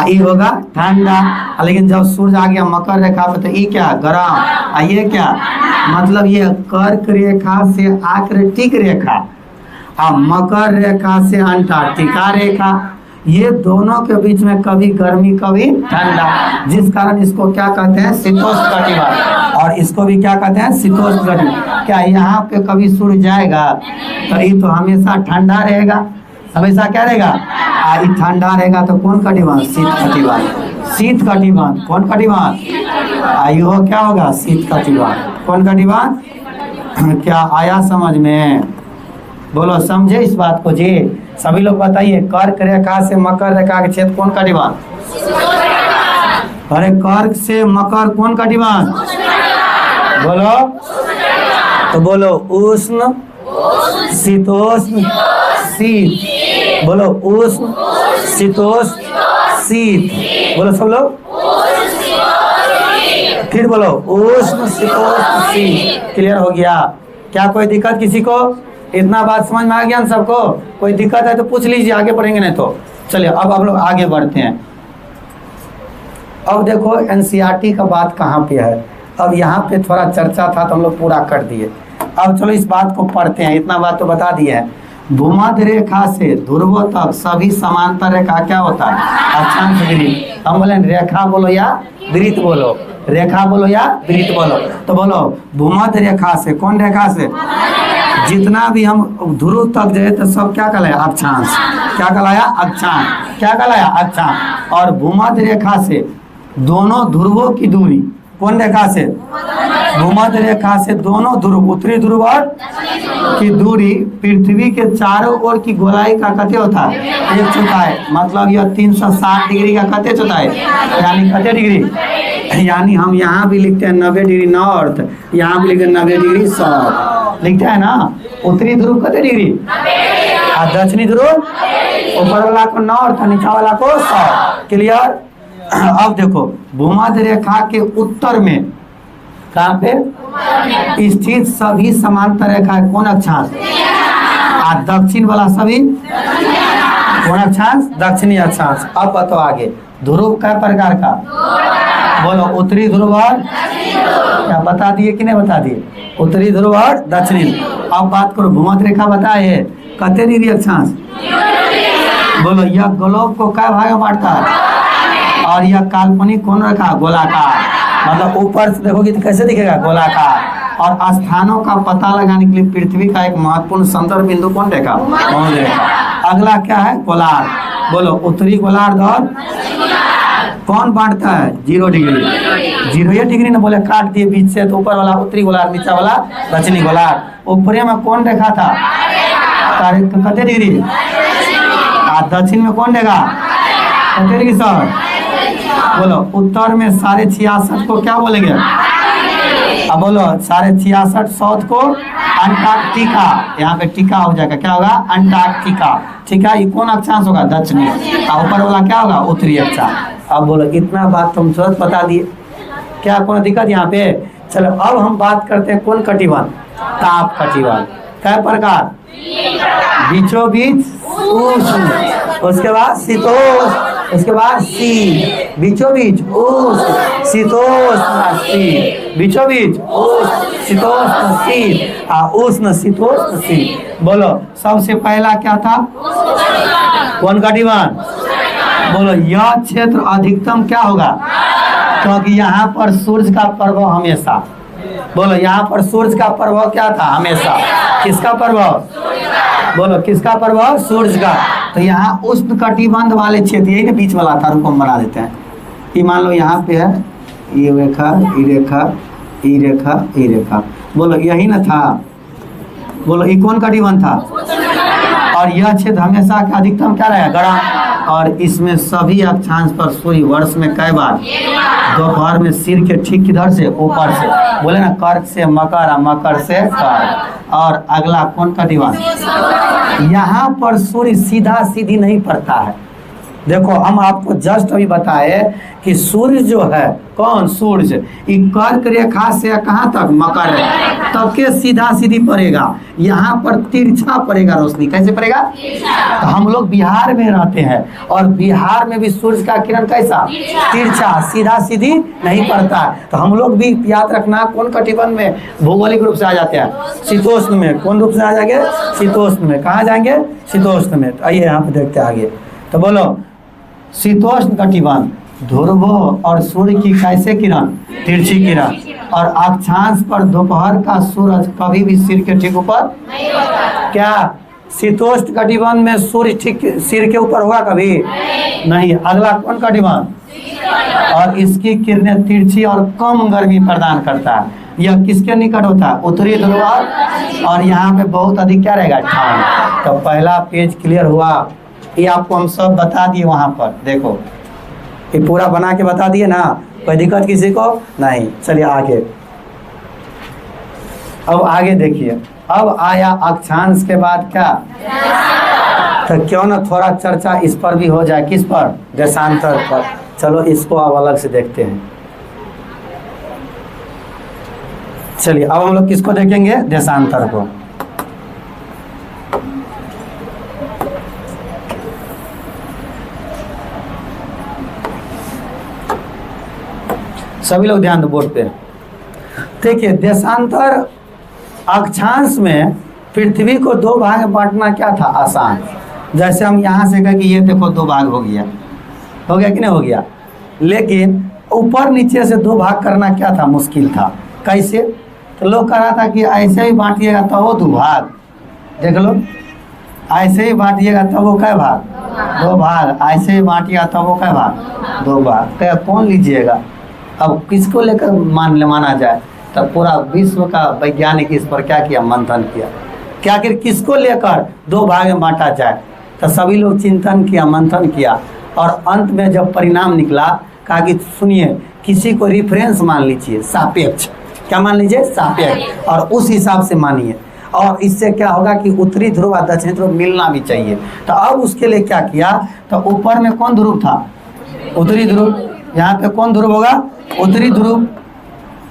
ये होगा ठंडा। लेकिन जब सूर्य आ गया मकर रेखा पे, तो ये क्या, गर्म, ये क्या, मतलब ये कर्क रेखा से आकृतिक रेखा और मकर रेखा से अंटार्कटिका रेखा, ये दोनों के बीच में कभी गर्मी कभी ठंडा, जिस कारण इसको क्या कहते हैं, शीतोष्ण कटिबंध। और इसको भी क्या कहते हैं, शीतोष्ण कटिबंध। क्या यहाँ पे कभी सूर्य जाएगा तो ये तो हमेशा ठंडा रहेगा, हमेशा क्या रहेगा, ये ठंडा रहेगा। तो कौन कटिबंध, शीत कटिबंध। शीत कटिबंध, कौन कटिबंध, यो क्या होगा, शीत कटिबंध। कौन कटिबंध, क्या आया समझ में, बोलो, समझे इस बात को जी, सभी लोग बताइए। कर्क रेखा से मकर रेखा के क्षेत्र कौन कटिबंध, अरे कर्क से मकर कौन कटिबंध, बोलो, तो बोलो, उष्ण शीतोष्ण शीत, बोलो, उष्ण शीतोष्ण शीत, बोलो सब लोग, फिर बोलो, उष्ण शीतोष्ण शीत। क्लियर हो गया, क्या कोई दिक्कत किसी को, इतना बात समझ में आ गया सबको, कोई दिक्कत है तो पूछ लीजिए, आगे बढ़ेंगे नहीं तो। चलिए अब आप लोग आगे बढ़ते हैं। अब देखो एनसीईआरटी का बात कहाँ पे है, अब यहाँ पे थोड़ा चर्चा था तो हम लोग पूरा कर दिए। अब चलो इस बात को पढ़ते हैं, इतना बात तो बता दिए है। भूमध्य रेखा से ध्रुवों तक सभी समांतर रेखा क्या होता है, अक्षांश वृत्त। हम बोले रेखा बोलो या वृत्त बोलो, रेखा बोलो या वृत्त बोलो, तो बोलो भूमध्य रेखा से, कौन रेखा से, जितना भी हम ध्रुव तक जाए तो सब क्या कहलाया, अक्षांश। क्या कहलाया, अक्षांश। क्या कहलाया, अक्षांश। और भूमध्य रेखा से दोनों ध्रुवों की दूरी, कौन रेखा से, भूमध्य रेखा से दोनों ध्रुव, उत्तरी ध्रुव और की दूरी पृथ्वी के चारों ओर की गोलाई का कते होता है, 1/4। मतलब यह 360 डिग्री का कते चौथाई, यानी कते डिग्री, यानी हम यहाँ भी लिखते हैं 90 डिग्री नॉर्थ, यहाँ भी लिखते हैं 90 डिग्री साउथ, लिखते हैं ना। उत्तरी ध्रुव कते डिग्री और दक्षिणी ध्रुव, ऊपर वाला को नॉर्थ और नीचा वाला को साउथ। क्लियर। अब देखो भूमध्य रेखा के उत्तर में कहाँ पे स्थित सभी समांतर रेखा है, कौन अक्षांश, और दक्षिण वाला सभी कौन अक्षांश, दक्षिणी अक्षांश। अब बताओ आगे ध्रुव कै प्रकार का, बोलो, उत्तरी ध्रुव और क्या बता दिए कि नहीं बता दिए, उत्तरी ध्रुव और दक्षिणी। अब बात करो भूमध्य रेखा बताए कते डिग्री अक्षांश, बोलो, यह ग्लोब को क्या भाग में बांटता है, और यह काल्पनिक कौन रखा, गोलाकार। मतलब ऊपर से देखोगे तो कैसे दिखेगा, गोलाकार। और स्थानों का पता लगाने के लिए पृथ्वी का एक महत्वपूर्ण संदर्भ बिंदु कौन रेखा, भूमध्य रेखा। अगला क्या है, गोलार्ध। बोलो, उत्तरी गोलार्ध और कौन बांटता है, 0 डिग्री, 0 डिग्री ना बोले काट दिए बीच से, तो ऊपर वाला उत्तरी गोलार्ध, नीचा वाला दक्षिणी गोलार्ध। ऊपरी में कौन रेखा था, कते डिग्री, और दक्षिण में कौन देगा, कते डिग्री सर, बोलो। उत्तर में 66.5 को क्या बोलेंगे, अब बोलो 66.5 साउथ को अंटार्कटिका, यहाँ पे टीका हो जाएगा, क्या होगा, अंटार्कटिका। ठीक है, ये कौन अक्षांश होगा, दक्षिणी, और ऊपर वाला क्या होगा, उत्तरी अक्षांश। अब बोलो इतना बात तुम तुरंत बता दिए, क्या कोई दिक्कत यहाँ पे। चलो अब हम बात करते हैं कौन कटिबंध, ताप कटिबंध। क्या प्रकार, बीचों बीच उष्ण, उसके बाद शीतोष्ण, उसके बाद शीत, बीचों बीच उष्ण शीतोष्ण शीत, बीचों बीच उष्ण शीतोष्ण शीत, उष्ण शीतोष्ण शीत। बोलो सबसे पहला क्या था, कौन कटिबंध, बोलो यह क्षेत्र अधिकतम क्या होगा, क्योंकि यहाँ पर सूर्य का प्रभाव हमेशा, बोलो यहाँ पर सूर्य का प्रभाव क्या था हमेशा, किसका प्रभाव, बोलो किसका प्रभाव, सूर्य का। तो यहाँ उष्ण कटिबंध वाले क्षेत्र, यही ना बीच वाला था, रुको हम बना देते हैं। ये मान लो यहाँ पे है ये रेखा, ये रेखा, ये रेखा, ये रेखा, बोलो यही ना था, बोलो ये कौन कटिबंध था, और यह क्षेत्र हमेशा का अधिकतम क्या रहेगा, गर्म। और इसमें सभी अक्षांश पर सूर्य वर्ष में कई बार, दोपहर में सिर के ठीक किधर से, ऊपर से, बोले ना कर्क से मकर, मकर से कर्क। और अगला कौन कटिबंध, यहाँ पर सूर्य सीधा सीधी नहीं पड़ता है। देखो हम आपको जस्ट अभी बताए कि सूर्य जो है, कौन सूर्य, कर्क रेखा से कहाँ तक, मकर है, तब के सीधा सीधी पड़ेगा, यहाँ पर तिरछा पड़ेगा रोशनी। कैसे पड़ेगा, तो हम लोग बिहार में रहते हैं और बिहार में भी सूर्य का किरण कैसा, तिरछा, सीधा सीधी नहीं पड़ता। तो हम लोग भी याद रखना कौन कटिबंध में, भौगोलिक रूप से आ जाते हैं, शीतोष्ण में। कौन रूप से आ जाएंगे, शीतोष्ण में। कहाँ जाएंगे, शीतोष्ण में। तो आइए यहाँ पे देखते हैं आगे। तो बोलो शीतोष्ण कटिबंध, ध्रुव और सूर्य की कैसे किरण, तिरछी किरण। और अक्षांश पर दोपहर का सूरज कभी भी सिर के ठीक ऊपर क्या, शीतोष्ण कटिबंध में सूर्य ठीक सिर के ऊपर हुआ कभी नहीं। अगला कौन कटिबंध, और इसकी किरणें तिरछी और कम गर्मी प्रदान करता है। यह किसके निकट होता है, उत्तरी ध्रुव। और यहाँ पे बहुत अधिक क्या रहेगा, ठंड। तो पहला पेज क्लियर हुआ, ये आपको हम सब बता दिए वहां पर, देखो ये पूरा बना के बता दिए ना, कोई दिक्कत किसी को नहीं। चलिए आगे, अब आगे देखिए। अब आया अक्षांश के बाद क्या, तो क्यों ना थोड़ा चर्चा इस पर भी हो जाए, किस पर, देशांतर पर। चलो इसको अब अलग से देखते हैं। चलिए अब हम लोग किसको देखेंगे, देशांतर को। सभी लोग ध्यान दो बोर्ड पे। देखिए देशांतर अक्षांश में पृथ्वी को दो भाग में बांटना क्या था, आसान। जैसे हम यहाँ से कहें कि ये देखो दो भाग हो गया कि नहीं हो गया, लेकिन ऊपर नीचे से दो भाग करना क्या था, मुश्किल था। कैसे, तो लोग कह रहा था कि ऐसे ही बांटिएगा तो वो दो भाग, देख लो ऐसे ही बांटिएगा तो वो क्या भाग, दो भाग, ऐसे ही बांटिएगा तो वो क्या भाग, दो भाग। तो कौन लीजिएगा, अब किसको लेकर माना जाए। तब पूरा विश्व का वैज्ञानिक इस पर क्या किया, मंथन किया, क्या आखिर किसको लेकर दो भाग में बांटा जाए। तो सभी लोग चिंतन किया, मंथन किया, और अंत में जब परिणाम निकला, कहा कि सुनिए किसी को रिफरेंस मान लीजिए, सापेक्ष, क्या मान लीजिए, सापेक्ष, और उस हिसाब से मानिए। और इससे क्या होगा कि उत्तरी ध्रुव और दक्षिणी ध्रुव मिलना भी चाहिए। तो अब उसके लिए क्या किया, तो ऊपर में कौन ध्रुव था, उत्तरी ध्रुव, यहाँ पे कौन ध्रुव होगा, उत्तरी ध्रुव,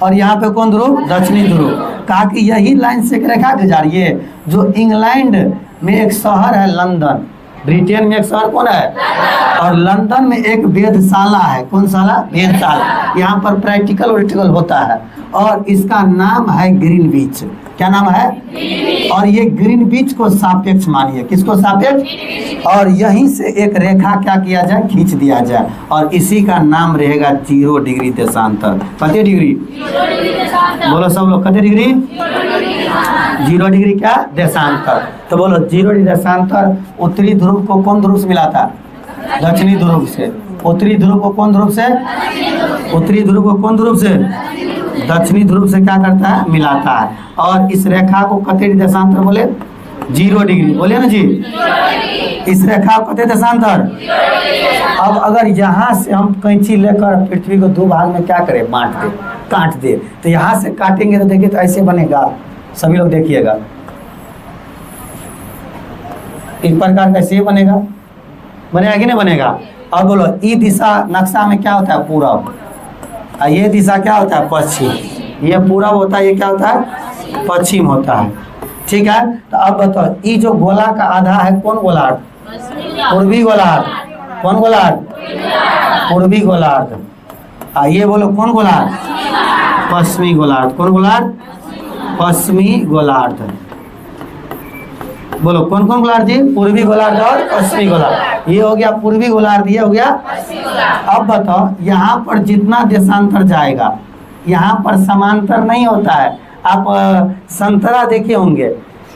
और यहाँ पे कौन ध्रुव, दक्षिणी ध्रुव। कहा कि यही लाइन से रेखा गुजारिए, जो इंग्लैंड में एक शहर है लंदन, ब्रिटेन में एक शहर कौन है, और लंदन में एक वेधशाला है, कौन शाला, वेधशाला। यहाँ पर प्रैक्टिकल होता है, और इसका नाम है ग्रीनविच। क्या नाम है, और ये ग्रीनविच को सापेक्ष मानिए, किसको सापेक्ष, और यहीं से एक रेखा क्या किया जाए, खींच दिया जाए, और इसी का नाम रहेगा 0 डिग्री देशांतर। कितने डिग्री, बोलो सब लोग, कितने डिग्री, 0 डिग्री क्या, देशांतर। तो बोलो 0 डिग्री देशांतर उत्तरी ध्रुव को कौन ध्रुव से मिला था, दक्षिणी ध्रुव से। उत्तरी ध्रुव को कौन ध्रुव से, उत्तरी ध्रुव को कौन ध्रुव से, दक्षिणी ध्रुव से क्या करता है, मिलाता है। और इस रेखा को कितने देशांतर बोले, 0 डिग्री, बोले ना जी, इस रेखा को कितने देशांतर। अब अगर यहाँ से हम कैंची लेकर पृथ्वी को दो भाग में क्या करें, बांट दे, काट दे, तो यहाँ से काटेंगे तो देखिए तो ऐसे बनेगा, सभी लोग देखिएगा, एक प्रकार का ऐसे बनेगा, बनेगा कि नहीं बनेगा। अब बोलो ई दिशा नक्शा में क्या होता है, पूरब, और ये दिशा क्या होता है, पश्चिम। ये पूरब होता है, ये क्या होता है, पश्चिम होता है, ठीक है। तो अब बताओ ये जो गोला का आधा है कौन गोलार्ध, पूर्वी गोलार्ध, कौन गोलार्ध, पूर्वी गोलार्ध। ये बोलो कौन गोलार्ध, पश्चिमी गोलार्ध, कौन गोलार्ध, पश्चिमी गोलार्ध। बोलो कौन कौन गोलार्ध जी? पूर्वी गोलार्ध और पश्चिमी गोलार्ध। ये हो गया पूर्वी गोलार्ध, ये हो गया। अब बताओ यहाँ पर जितना देशांतर जाएगा यहाँ पर समांतर नहीं होता है। आप संतरा देखे होंगे,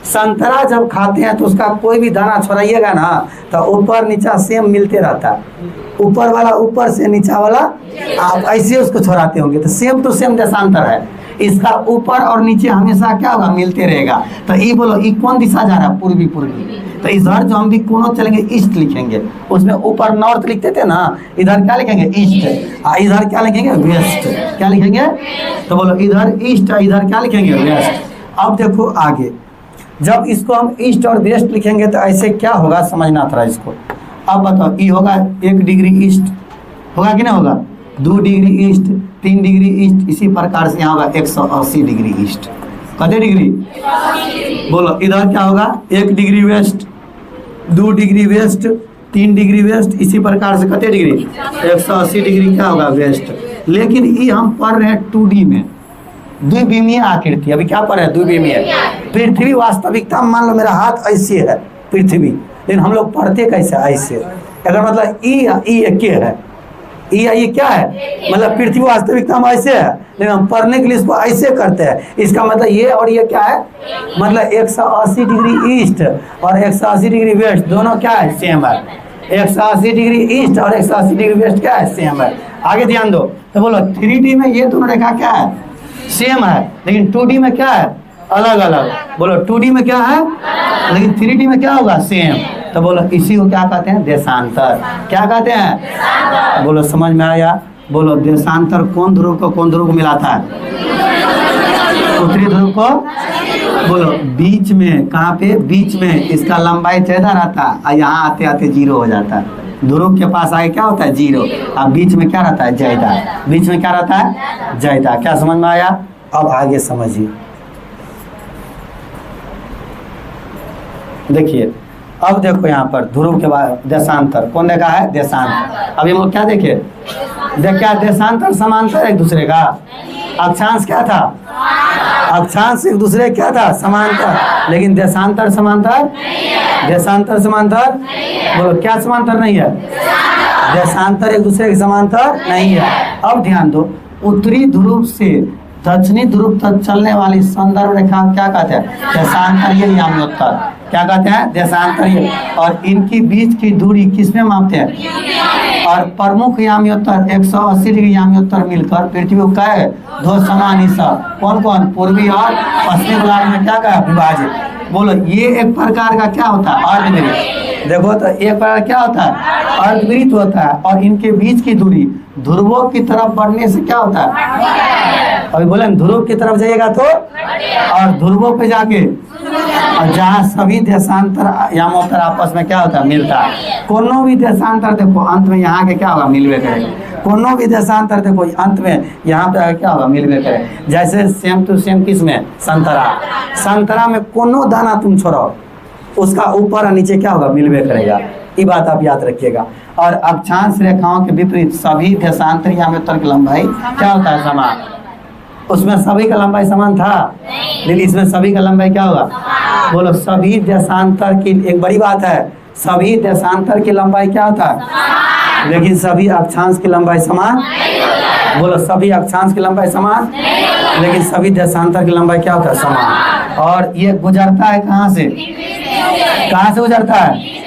संतरा जब खाते हैं तो उसका कोई भी दाना छोड़ाइएगा ना तो ऊपर नीचा सेम मिलते रहता है, ऊपर वाला ऊपर से नीचा वाला आप ऐसे उसको छोड़ाते होंगे तो सेम टू सेम देशांतर है। इसका ऊपर और नीचे हमेशा क्या होगा? मिलते रहेगा। तो ये बोलो ये कौन दिशा जा रहा है? पूर्वी पूर्वी। तो इधर जो हम भी कोनो चलेंगे ईस्ट लिखेंगे, उसमें ऊपर नॉर्थ लिखते थे ना, इधर क्या लिखेंगे? ईस्ट। इधर क्या लिखेंगे? वेस्ट। क्या लिखेंगे? तो बोलो इधर ईस्ट, इधर क्या लिखेंगे? वेस्ट। अब देखो आगे, जब इसको हम ईस्ट और वेस्ट लिखेंगे तो ऐसे क्या होगा समझना था इसको। अब बताओ ये होगा 1 डिग्री ईस्ट, होगा कि नहीं होगा? 2 डिग्री ईस्ट, 3 डिग्री ईस्ट, इसी प्रकार से यहाँ होगा 180 डिग्री ईस्ट। कितने डिग्री? बोलो इधर क्या होगा? 1 degree west, 2 degree west, 3 degree west, इसी प्रकार से कितने डिग्री? 180 डिग्री क्या होगा? वेस्ट। लेकिन ये हम पढ़ रहे हैं 2D में, द्विविमीय आकृति। अभी क्या पढ़ रहे हैं? द्विविमीय। पृथ्वी वास्तविकता मान लो मेरा हाथ ऐसे है पृथ्वी, लेकिन हम लोग पढ़ते कैसे? ऐसे। अगर मतलब ई एक है, ये क्या है? मतलब पृथ्वी वास्तविकता में ऐसे है, लेकिन हम पढ़ने के लिए इसको ऐसे करते हैं। इसका मतलब ये और ये क्या है? मतलब 180 डिग्री ईस्ट और 180 डिग्री वेस्ट दोनों क्या है? सेम है। 180 डिग्री ईस्ट और 180 डिग्री वेस्ट क्या है? सेम है। आगे ध्यान दो। तो बोलो 3D में ये दोनों रेखा क्या है? सेम है, लेकिन 2D में क्या है? अलग अलग। बोलो 2D में क्या है, लेकिन 3D में क्या होगा? सेम। तो बोलो इसी को क्या कहते हैं? देशांतर। क्या कहते हैं? बोलो समझ में आया? बोलो देशांतर कौन ध्रुव को कौन ध्रुव को मिलाता है? उत्तरी ध्रुव को। बोलो बीच में, कहाँ पे? बीच में इसका लंबाई ज्यादा रहता है और यहाँ आते आते 0 हो जाता है। ध्रुव के पास आगे क्या होता है? 0। अब बीच में क्या रहता है? ज्यादा। बीच में क्या रहता है? ज्यादा। क्या समझ में आया? अब आगे समझिए। देखिए अब देखो यहाँ पर ध्रुव के बाद देशांतर कौन देखा है? देशांतर। अभी हम लोग क्या देखे? देखा देशांतर समांतर एक दूसरे का, अक्षांश क्या था? अक्षांश एक दूसरे क्या था? समांतर। लेकिन देशांतर समांतर, देशांतर समांतर। बोलो क्या समांतर नहीं है? देशांतर एक दूसरे के समांतर नहीं है। अब ध्यान दो, उत्तरी ध्रुव से दक्षिणी ध्रुव तक चलने वाली संदर्भ रेखा क्या कहते हैं? देशांतरीय याम्योत्तर। क्या कहते हैं? देशांतरीय। और इनकी बीच की दूरी किसमें मापते हैं? और प्रमुख याम्योत्तर 180 डिग्री याम्योत्तर मिलकर पृथ्वी को क्या है? 2 समान हिस्सा। कौन कौन? पूर्वी और पश्चिमी गोलार्ध में क्या कहा? विभाजित। बोलो ये एक प्रकार का क्या होता है? अर्धवृत्त। देखो तो एक प्रकार क्या होता है? अर्धवृत्त होता है। और इनके बीच की दूरी ध्रुवों की तरफ बढ़ने से क्या होता है? अभी बोले ध्रुव की तरफ जाइएगा तो, और ध्रुवों पे जाके और जहाँ सभी देशांतर यामोत्तर आपस में क्या होता है? मिलता है। कोनो भी देशांतर देखो अंत में यहाँ के क्या होगा? मिलवे करेगा। कोनो भी देशांतर देखो अंत में यहाँ पे क्या होगा? मिलवे करेगा। जैसे सेम टू सेम किस में? संतरा। संतरा में कोनो दाना तुम छोड़ो उसका ऊपर और नीचे क्या होगा? मिलवे करेगा। ये बात आप याद रखिएगा। और अक्षांश रेखाओं के विपरीत सभी देशांतर यामोत्तर की लंबाई क्या होता है? समान। उसमें सभी का लंबाई समान था, लेकिन इसमें सभी का लंबाई क्या होगा? बोलो सभी देशांतर की, एक बड़ी बात है, सभी देशांतर की लंबाई क्या होता है? लेकिन सभी अक्षांश की लंबाई समान। बोलो सभी अक्षांश की लंबाई समान, लेकिन सभी देशांतर की लंबाई क्या होता है? समान। और ये गुजरता है कहाँ से? कहाँ से गुजरता है?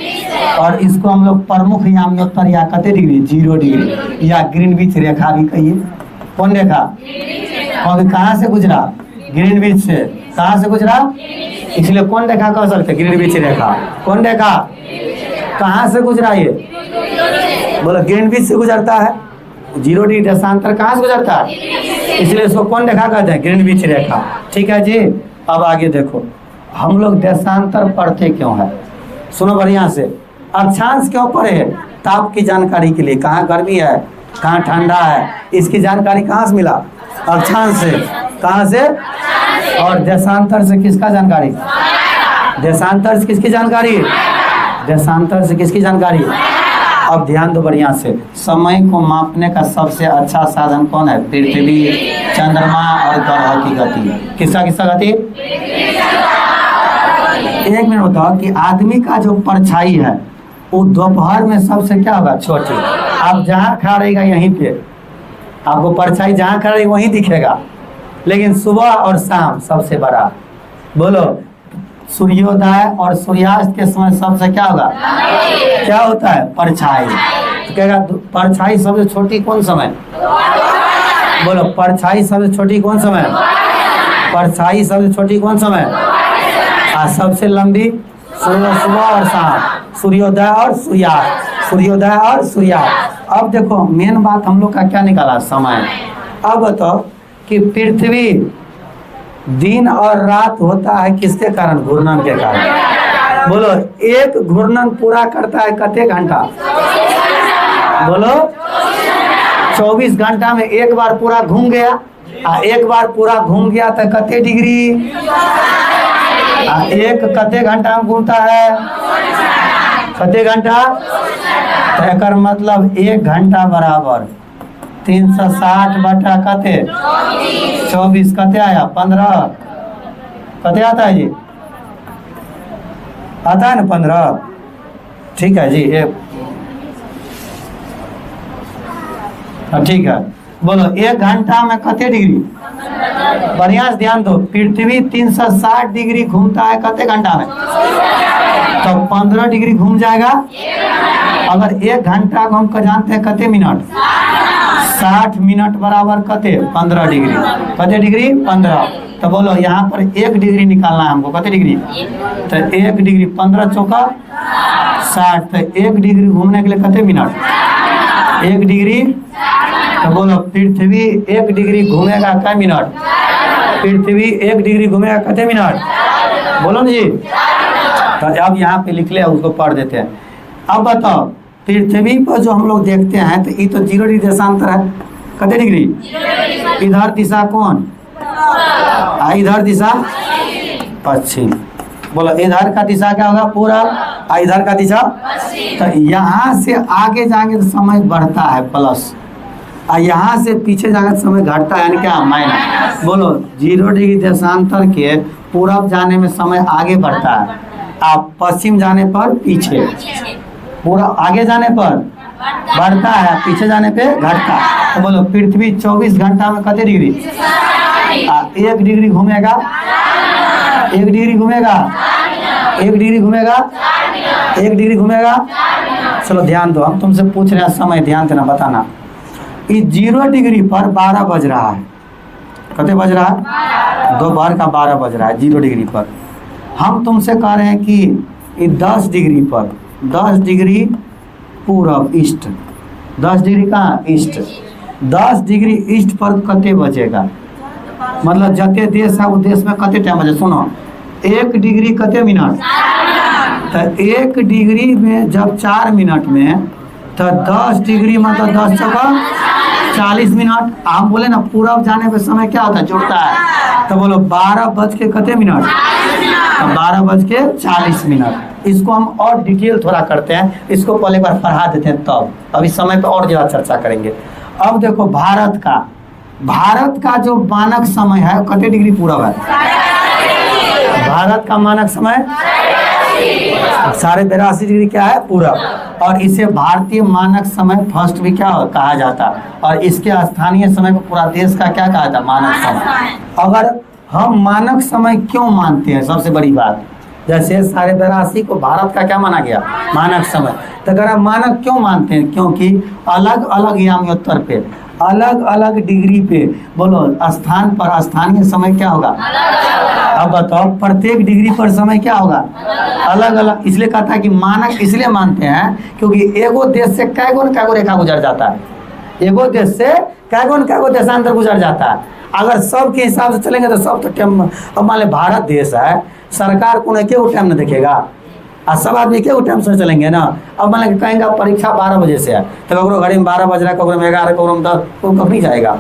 और इसको हम लोग प्रमुख याम्योत्तर या कितने डिग्री? 0 डिग्री या ग्रीनविच रेखा भी कहिए। कौन रेखा? और कहाँ से गुजरा? ग्रीनविच से। कहाँ से गुजरा? इसलिए कौन रेखा कह सकते? ग्रीनविच रेखा। कौन रेखा? कहाँ से गुजरा ये? बोलो ग्रीनविच से गुजरता है। 0 डिग्री देशांतर कहाँ से गुजरता है? इसलिए इसको कौन रेखा कहते हैं? ग्रीनविच रेखा। ठीक है जी। अब आगे देखो, हम लोग देशांतर पढ़ते क्यों है? सुनो बढ़िया से। अक्षांश क्यों पढ़े? ताप की जानकारी के लिए। कहाँ गर्मी है, कहाँ ठंडा है, इसकी जानकारी कहाँ से मिला? अक्षांश से। कहाँ से? और देशांतर से किसका जानकारी? देशांतर से किसकी जानकारी? देशांतर से किसकी जानकारी? अब ध्यान दो बढ़िया से। समय को मापने का सबसे अच्छा साधन कौन है? पृथ्वी, चंद्रमा और ग्रह की गति। किसका किसका गति? एक मिनट बताओ कि आदमी का जो परछाई है वो दोपहर में सबसे क्या होगा, छोटी। आप जहाँ खड़ा रहेगा यहीं पे आपको परछाई जहाँ खड़ा रहेगा वहीं दिखेगा, लेकिन सुबह और शाम सबसे बड़ा। बोलो, सूर्योदय और सूर्यास्त के समय सबसे क्या होगा, क्या होता है, परछाई। तो कहेगा परछाई सबसे छोटी कौन समय, बोलो परछाई सबसे छोटी कौन समय, परछाई सबसे छोटी कौन समय, सबसे लंबी सुबह और शाम, सूर्योदय और सूर्यास्त, सूर्योदय और सूर्यास्त। अब देखो मेन बात हम लोग का क्या निकाला, समय। अब बताओ कि पृथ्वी दिन और रात होता है किसके कारण, घूर्णन के कारण। बोलो एक घूर्णन पूरा करता है कितने घंटा, बोलो 24 घंटा में एक बार पूरा घूम गया। एक बार पूरा घूम गया तो कितने डिग्री, एक कितने घंटा में घूमता है, कितने घंटा, तो एक मतलब 1 घंटा बराबर 360 बटा कते 24 कते आया 15, कते आता है जी, आता है ना 15, ठीक है जी। ठीक है, बोलो 1 घंटा में कते डिग्री, बढ़िया से ध्यान दो। पृथ्वी 360 डिग्री घूमता है कते घंटा में, तो 15 डिग्री घूम जाएगा। अगर 1 घंटा को हम जानते हैं कते मिनट, 60 मिनट बराबर कते 15 डिग्री, कते डिग्री 15। तो बोलो यहाँ पर 1 डिग्री निकालना है हमको, कते डिग्री, तो 1 डिग्री 15 चौका 60, तो 1 डिग्री घूमने के लिए कते मिनट, 1 डिग्री। तो बोलो पृथ्वी 1 डिग्री घूमेगा क्या मिनट, पृथ्वी 1 डिग्री घूमेगा कितने मिनट, बोलो ना जी। तो अब यहाँ पे लिख ले, उसको पढ़ देते हैं। अब बताओ पृथ्वी पर जो हम लोग देखते हैं तो ये तो 0 डिग्री देशांतर है, कितने डिग्री, इधर दिशा कौन, इधर दिशा पश्चिम। बोलो इधर का दिशा क्या होगा, पूरब, इधर का दिशा। तो यहाँ से आगे जाएंगे तो समय बढ़ता है प्लस, और यहाँ से पीछे जाकर समय घटता है, यानी क्या, माइनस। बोलो 0 डिग्री देशांतर के पूरब जाने में समय आगे बढ़ता है, आप पश्चिम जाने पर पीछे, पूरा आगे जाने पर बढ़ता है, पीछे जाने पे घटता है। तो बोलो पृथ्वी 24 घंटा में कितने डिग्री, 1 डिग्री घूमेगा, 1 डिग्री घूमेगा, 1 डिग्री घूमेगा, 1 डिग्री घूमेगा। चलो ध्यान दो, हम तुमसे पूछ रहे हैं समय, ध्यान देना, बताना। इस 0 डिग्री पर 12 बज रहा है, कितने बज रहा है, दोपहर का 12 बज रहा है 0 डिग्री पर। हम तुमसे कह रहे हैं कि 10 डिग्री पर, 10 डिग्री पूरब ईस्ट, 10 डिग्री कहाँ ईस्ट, 10 डिग्री ईस्ट पर कते बजेगा, मतलब जते देश है वो देश में कते टाइम बजे। सुनो 1 डिग्री कते मिनट, तो 1 डिग्री में जब 4 मिनट में, तो 10 डिग्री मतलब 10 चौका 40 मिनट। आप बोले ना पूरब जाने पे समय क्या होता है, जुड़ता है। तो बोलो 12 बज के कितने मिनट, तो 12 बज के 40 मिनट। इसको हम और डिटेल थोड़ा करते हैं, इसको पहले बार पढ़ा देते हैं, तब अभी समय पे और ज़्यादा चर्चा करेंगे। अब देखो भारत का जो मानक समय है कितने डिग्री पूरब है, भारत का मानक समय 82.5 डिग्री क्या है, पूरब। और इसे भारतीय मानक समय फर्स्ट भी क्या कहा जाता है, और इसके स्थानीय समय को पूरा देश का क्या कहा जाता है, मानक समय। अगर हम मानक समय क्यों मानते हैं, सबसे बड़ी बात, जैसे 82.5 को भारत का क्या माना गया, मानक समय। तो अगर हम मानक क्यों मानते हैं, क्योंकि अलग अलग याम्योत्तर पे, अलग अलग डिग्री पे, बोलो स्थान पर स्थानीय समय क्या होगा, अब बताओ प्रत्येक डिग्री पर समय क्या होगा, अलग अलग। इसलिए कहता है कि मानक इसलिए मानते हैं क्योंकि एगो देश से कैगो रेखा गुजर जाता है, एगो देश से कैगो देशांतर गुजर जाता है। अगर सब के हिसाब से चलेंगे तो सब तो टाइम, अब मान लो भारत देश है, सरकार को क्यों टाइम न देखेगा, और सब आदमी क्यों टाइम से चलेंगे ना। अब मान लो कहेंगे परीक्षा 12 बजे से है, तो करो घड़ी में 12 बज रहा है, करो में 11, करो में 10, तो कब नहीं जाएगा।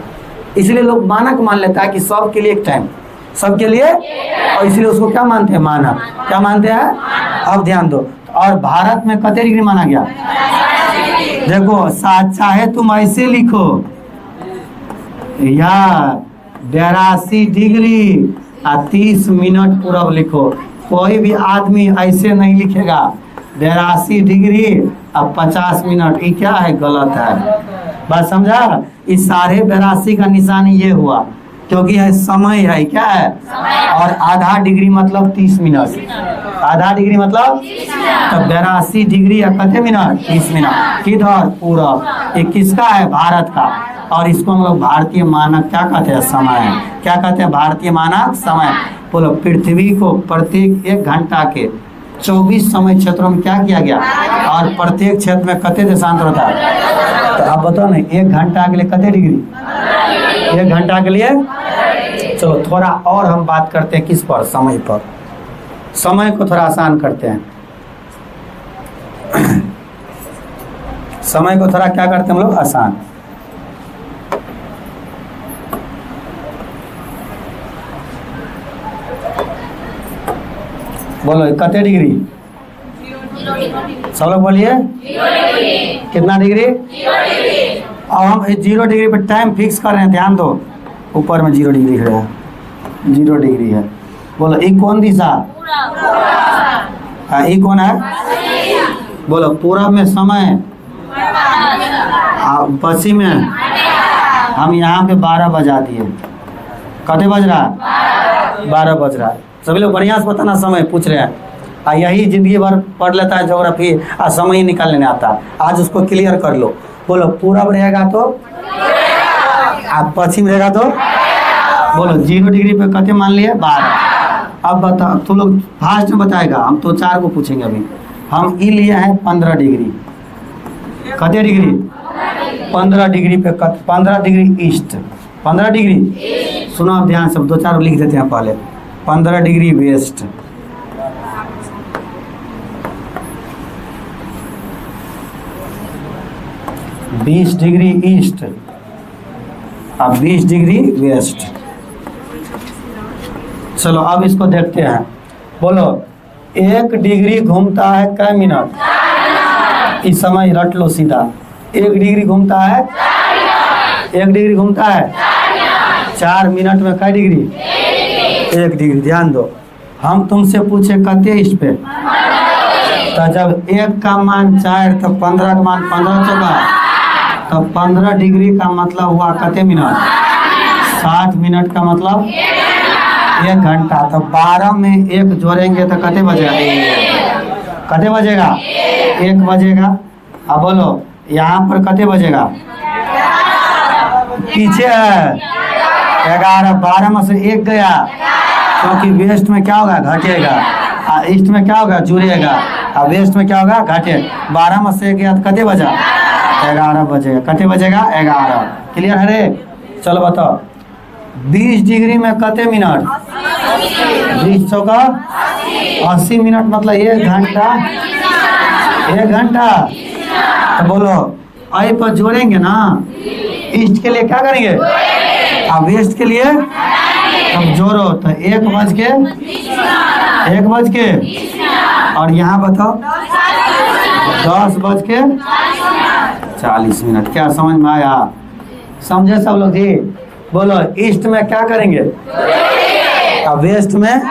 इसलिए लोग मानक मान लेता है कि सब के लिए एक टाइम, सबके लिए, और इसलिए उसको क्या मानते हैं, मानक, क्या मानते हैं। अब ध्यान दो, और भारत में कितने डिग्री माना गया, देखो चाहे तुम ऐसे लिखो या 82 डिग्री और 30 मिनट पूरब लिखो, कोई भी आदमी ऐसे नहीं लिखेगा 82 डिग्री अब 50 मिनट, ये क्या है, गलत है। बात समझा? इस सारे 82 का निशान ये हुआ क्योंकि है समय है, क्या है और आधा डिग्री मतलब 30 मिनट, आधा डिग्री मतलब तो 82 डिग्री या कितने मिनट, 30 मिनट। किधर? पूरा। ये किसका है? भारत का। और इसको हम लोग भारतीय मानक क्या कहते हैं? समय। क्या कहते हैं? भारतीय मानक समय। बोलो, पृथ्वी को प्रत्येक 1 घंटा के 24 समय क्षेत्रों में क्या किया गया, और प्रत्येक क्षेत्र में कितने देशांतर होता है? तो आप बताओ ना, 1 घंटा के लिए कितने डिग्री? 1 घंटा के लिए। चलो थोड़ा और हम बात करते हैं किस पर? समय पर। समय को थोड़ा आसान करते हैं। समय को थोड़ा क्या करते हैं हम लोग? आसान। बोलो कितने डिग्री? सब लोग बोलिए। कितना डिग्री? अब हम 0 डिग्री पे टाइम फिक्स कर रहे हैं, ध्यान दो। ऊपर में 0 डिग्री है, 0 डिग्री है। बोलो ये कौन दिशा? हाँ, ये कौन है? बोलो पूरब में समय, पश्चिम में। हम यहाँ पे 12 बजा दिए। कितने बज रहा है? 12 बज रहा है। सभी लोग बढ़िया से बताना, समय पूछ रहे हैं। यही जिंदगी भर पढ़ लेता है ज्योग्राफी, और समय ही निकालने नहीं आता। आज उसको क्लियर कर लो। बोलो पूरब रहेगा तो, आप पश्चिम रहेगा तो। बोलो 0 डिग्री पे कितने मान लिए? 12। अब बता, तू लोग फास्ट में बताएगा, हम तो 4 को पूछेंगे अभी। हम ई लिए हैं 15 डिग्री। कितने डिग्री? 15 डिग्री पे 15 डिग्री ईस्ट, 15 डिग्री। सुनो आप ध्यान से, 2-4 लिख देते हैं पहले। 15 डिग्री वेस्ट, 20 डिग्री ईस्ट, अब 20 डिग्री वेस्ट। चलो अब इसको देखते हैं। बोलो 1 डिग्री घूमता है कै मिनट? इस समय रट लो सीधा। 1 डिग्री घूमता है, 1 डिग्री घूमता है 4 मिनट में कै डिग्री? 1 डिग्री। ध्यान दो, हम तुमसे पूछे कितने ईस्ट पे, तो जब 1 का मान 4 तो 15 का मान 15 चौका, तो 15 डिग्री का मतलब हुआ कितने मिनट? 60 मिनट का मतलब 1 घंटा। तो 12 में 1 जोड़ेंगे तो कितने बजेगा? कितने बजेगा? 1 बजेगा। अब बोलो यहाँ पर कितने बजेगा? पीछे है 11। 12 में से 1 गया, क्योंकि वेस्ट में क्या होगा? घटेगा। ईस्ट में क्या होगा? जुड़ेगा। और वेस्ट में क्या होगा? घटे। 12 में से 1 गया तो कितने बजा? 11 बजेगा। कितने बजेगा? 11। क्लियर है रे? चलो बताओ 20 डिग्री में कितने मिनट? 20 चौका 80 मिनट, मतलब 1 घंटा। 1 घंटा। तो बोलो आई पर जोड़ेंगे ना, ईस्ट के लिए क्या करेंगे, अब वेस्ट के लिए अब जोड़ो तो 1 बज के और यहाँ बताओ 10 बज के 40 मिनट। क्या समझ में आया? समझे सब लोग जी? बोलो ईस्ट में क्या करेंगे, अब वेस्ट में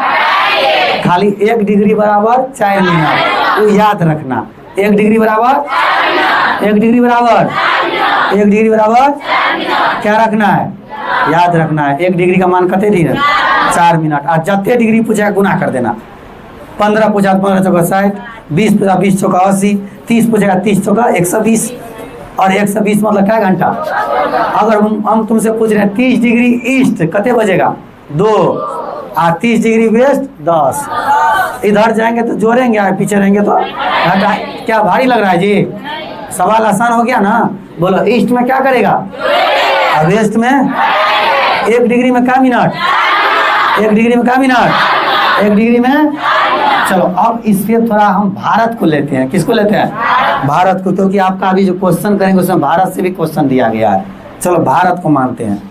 खाली 1 डिग्री बराबर 4 मिनट। वो याद रखना, 1 डिग्री बराबर 1 डिग्री बराबर 1 डिग्री बराबर क्या रखना है, याद रखना है। 1 डिग्री का मान कितने दिन है, 4 मिनट। और जितने डिग्री पूछा गुना कर देना। 15 पूछा 15 चौका 60, 20 पूछा 20 चौका 80, 30 पूछेगा 30 चौका 120 और 120 मतलब क्या घंटा। अगर हम तुमसे पूछ रहे हैं 30 डिग्री ईस्ट कितने बजेगा 2 और 30 डिग्री वेस्ट 10। इधर जाएंगे तो जोड़ेंगे और पीछे रहेंगे तो घटा। क्या भारी लग रहा है जी? सवाल आसान हो गया ना। बोलो ईस्ट में क्या करेगा और वेस्ट में 1 डिग्री में क्या मिनट, 1 डिग्री में क्या मिनट, 1 डिग्री में। चलो अब इससे थोड़ा हम भारत को लेते हैं। किसको लेते हैं, भारत को, क्योंकि आपका अभी जो क्वेश्चन करेंगे उसमें भारत से भी क्वेश्चन दिया गया है। चलो भारत को मानते हैं।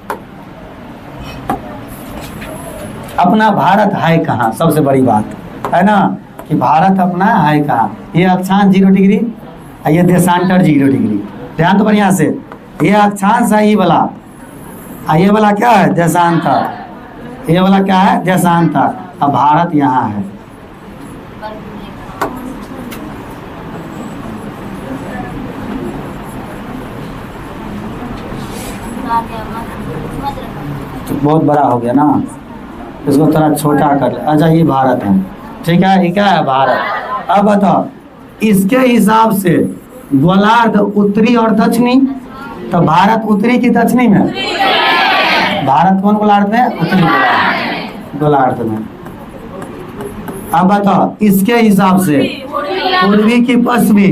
अपना भारत है कहाँ, सबसे बड़ी बात है ना कि भारत अपना है कहाँ। ये अक्षांश 0 डिग्री, ये देशांतर 0 डिग्री। ध्यान तो बढ़िया से, ये अक्षांश है ये वाला, ये वाला क्या है देशांतर, ये वाला क्या है देशांतर। अब भारत यहाँ है, तो बहुत बड़ा हो गया ना, इसको थोड़ा छोटा कर ले। अच्छा ये भारत है, ठीक है, ये क्या है भारत। अब बताओ इसके हिसाब से गोलार्ध उत्तरी और दक्षिणी, तो भारत उत्तरी की दक्षिणी में, भारत कौन गोलार्ध में, उत्तरी गोलार्ध में। अब बताओ इसके हिसाब से पूर्वी की पश्चिमी,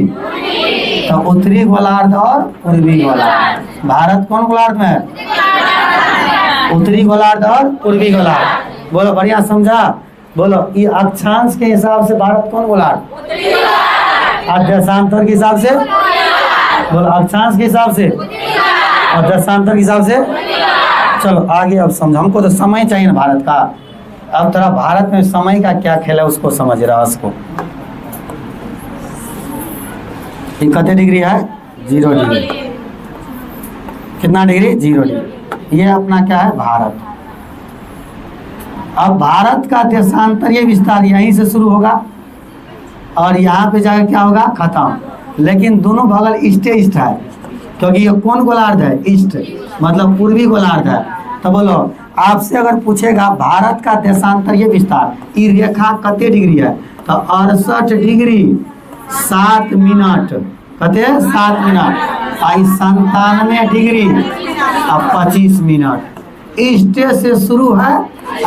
तो उत्तरी गोलार्ध और पूर्वी गोलार्ध। भारत कौन गोलार्ध में है, उत्तरी गोलार्ध और पूर्वी गोलार्ध। बोलो बढ़िया समझा। बोलो ये अक्षांश के हिसाब से भारत कौन गोलार्ध, और देशांतर के हिसाब से, बोलो अक्षांश के हिसाब से और देशांतर के हिसाब से। चलो आगे अब समझो, हमको तो समय चाहिए ना भारत का। अब थोड़ा भारत में समय का क्या खेल है उसको समझ रहा है उसको। कितने डिग्री है, 0 डिग्री। कितना डिग्री, 0 डिग्री। ये अपना क्या है भारत। अब भारत का देशांतरीय विस्तार यहीं से शुरू होगा और यहाँ पे जाकर क्या होगा, खत्म। लेकिन दोनों बगल ईस्ट ईस्ट है, क्योंकि ये कौन गोलार्ध है, ईस्ट, मतलब पूर्वी गोलार्ध है। तो बोलो आपसे अगर पूछेगा भारत का देशांतरीय विस्तार, ये रेखा कितने डिग्री है, तो 68 डिग्री 7 मिनट, कते 7 मिनट। आई 97 डिग्री अब 25 मिनट। ईस्ट से शुरू है,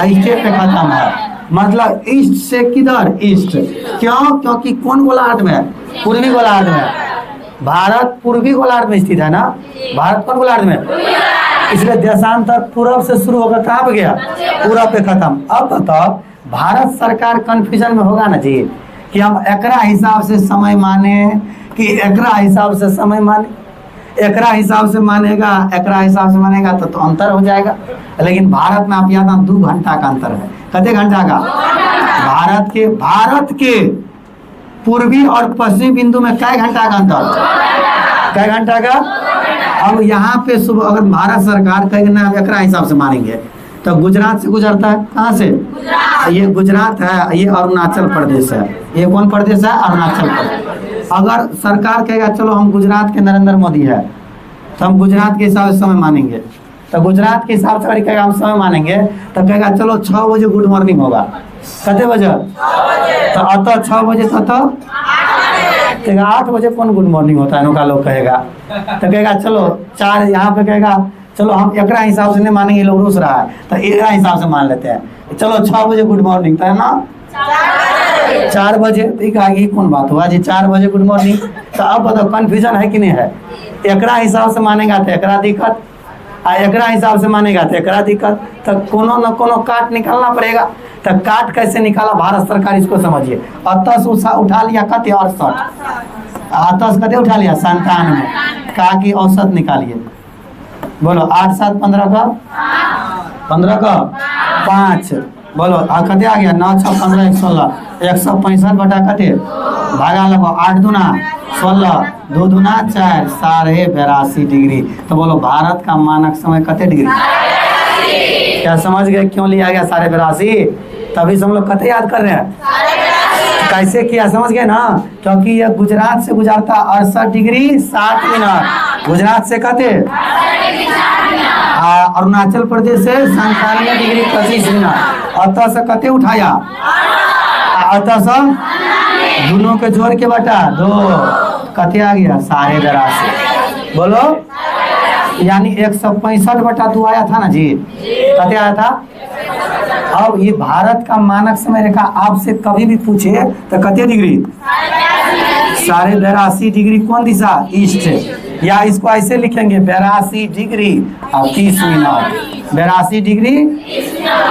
ईस्ट पे खत्म है, मतलब ईस्ट से किधर, ईस्ट। क्यों, क्योंकि कौन गोलार्ध में, पूर्वी गोलार्ध में। भारत पूर्वी गोलार्ध में स्थित है ना, भारत कौन गोलार्ध में, इसलिए देशांतर पूर्व से शुरू होकर कहाँ पे गया, पूरब पे खत्म। अब बताओ भारत सरकार कंफ्यूजन में होगा ना जी, कि हम एकरा हिसाब से समय माने कि एकरा हिसाब से समय माने। एकरा हिसाब से मानेगा, एकरा हिसाब से मानेगा तो अंतर हो जाएगा। लेकिन भारत में आप याद, 2 घंटा का अंतर है। कितने घंटा का, भारत के पूर्वी और पश्चिमी बिंदु में कै घंटा का अंतर, कै घंटा का। अब यहाँ पे सुबह अगर भारत सरकार कहेगी ना एकरा हिसाब से मानेंगे, तो गुजरात से गुजरता है, कहाँ से, ये गुजरात है, ये अरुणाचल प्रदेश है। ये कौन प्रदेश है, अरुणाचल प्रदेश। अगर सरकार कहेगा चलो हम गुजरात के नरेंद्र मोदी है, तो हम गुजरात के हिसाब से समय मानेंगे। तो गुजरात के हिसाब से कहेगा हम समय मानेंगे, तो कहेगा चलो 6 बजे गुड मॉर्निंग होगा। कितने बजे, तो अतः 6 बजे तो 8 बजे कौन गुड मॉर्निंग होता है, नौका लोग कहेगा। तो कहेगा चलो 4, यहाँ पे कहेगा चलो हम एकरा हिसाब से नहीं मानेंगे, लोग रूस रहा है, तो एकरा हिसाब से मान लेते हैं। चलो 6 बजे गुड मॉर्निंग, तो है ना 4 बजे। ठीक है, ये कौन बात हुआ जी, 4 बजे गुड मॉर्निंग। तो अब बताओ कंफ्यूजन है कि नहीं है। एकरा हिसाब से मानेगा तो एकरा दिक्कत, और एकरा हिसाब से मानेगा तो एकरा दिक्कत। तो कोनो न कोनो काट निकालना पड़ेगा। तो काट कैसे निकाला भारत सरकार, इसको समझिए। अतस उठा लिया कते 68, अतस कते उठा लिया 97, कहा कि औसत निकालिए। बोलो 8 7 15 का 5, बोलो कते आ गया, 9 6 15 16, 165 बटा कते भागा लगो 8 दूना 16, 2 दूना 4, 82.5 डिग्री। तो बोलो भारत का मानक समय कते डिग्री, क्या समझ गए क्यों लिया गया 82.5? तभी से हम लोग कते याद कर रहे हैं, कैसे किया समझ गए ना। क्योंकि ये गुजरात से गुजरता 68 डिग्री 7 मिनट, गुजरात से कते, अरुणाचल प्रदेश से 97 डिग्री 25 मिनट। अतः से कते उठाया, अतः से दोनों के जोड़ के बटा 2, कते आ गया 82.5। बोलो यानी 165 बटा 2 आया था ना जी, कते आया था। अब ये भारत का मानक समय रेखा आपसे कभी भी पूछे तो कते डिग्री, 82.5 डिग्री कौन दिशा, ईस्ट। या इसको ऐसे लिखेंगे 82 डिग्री और 30 मिनट, 82 डिग्री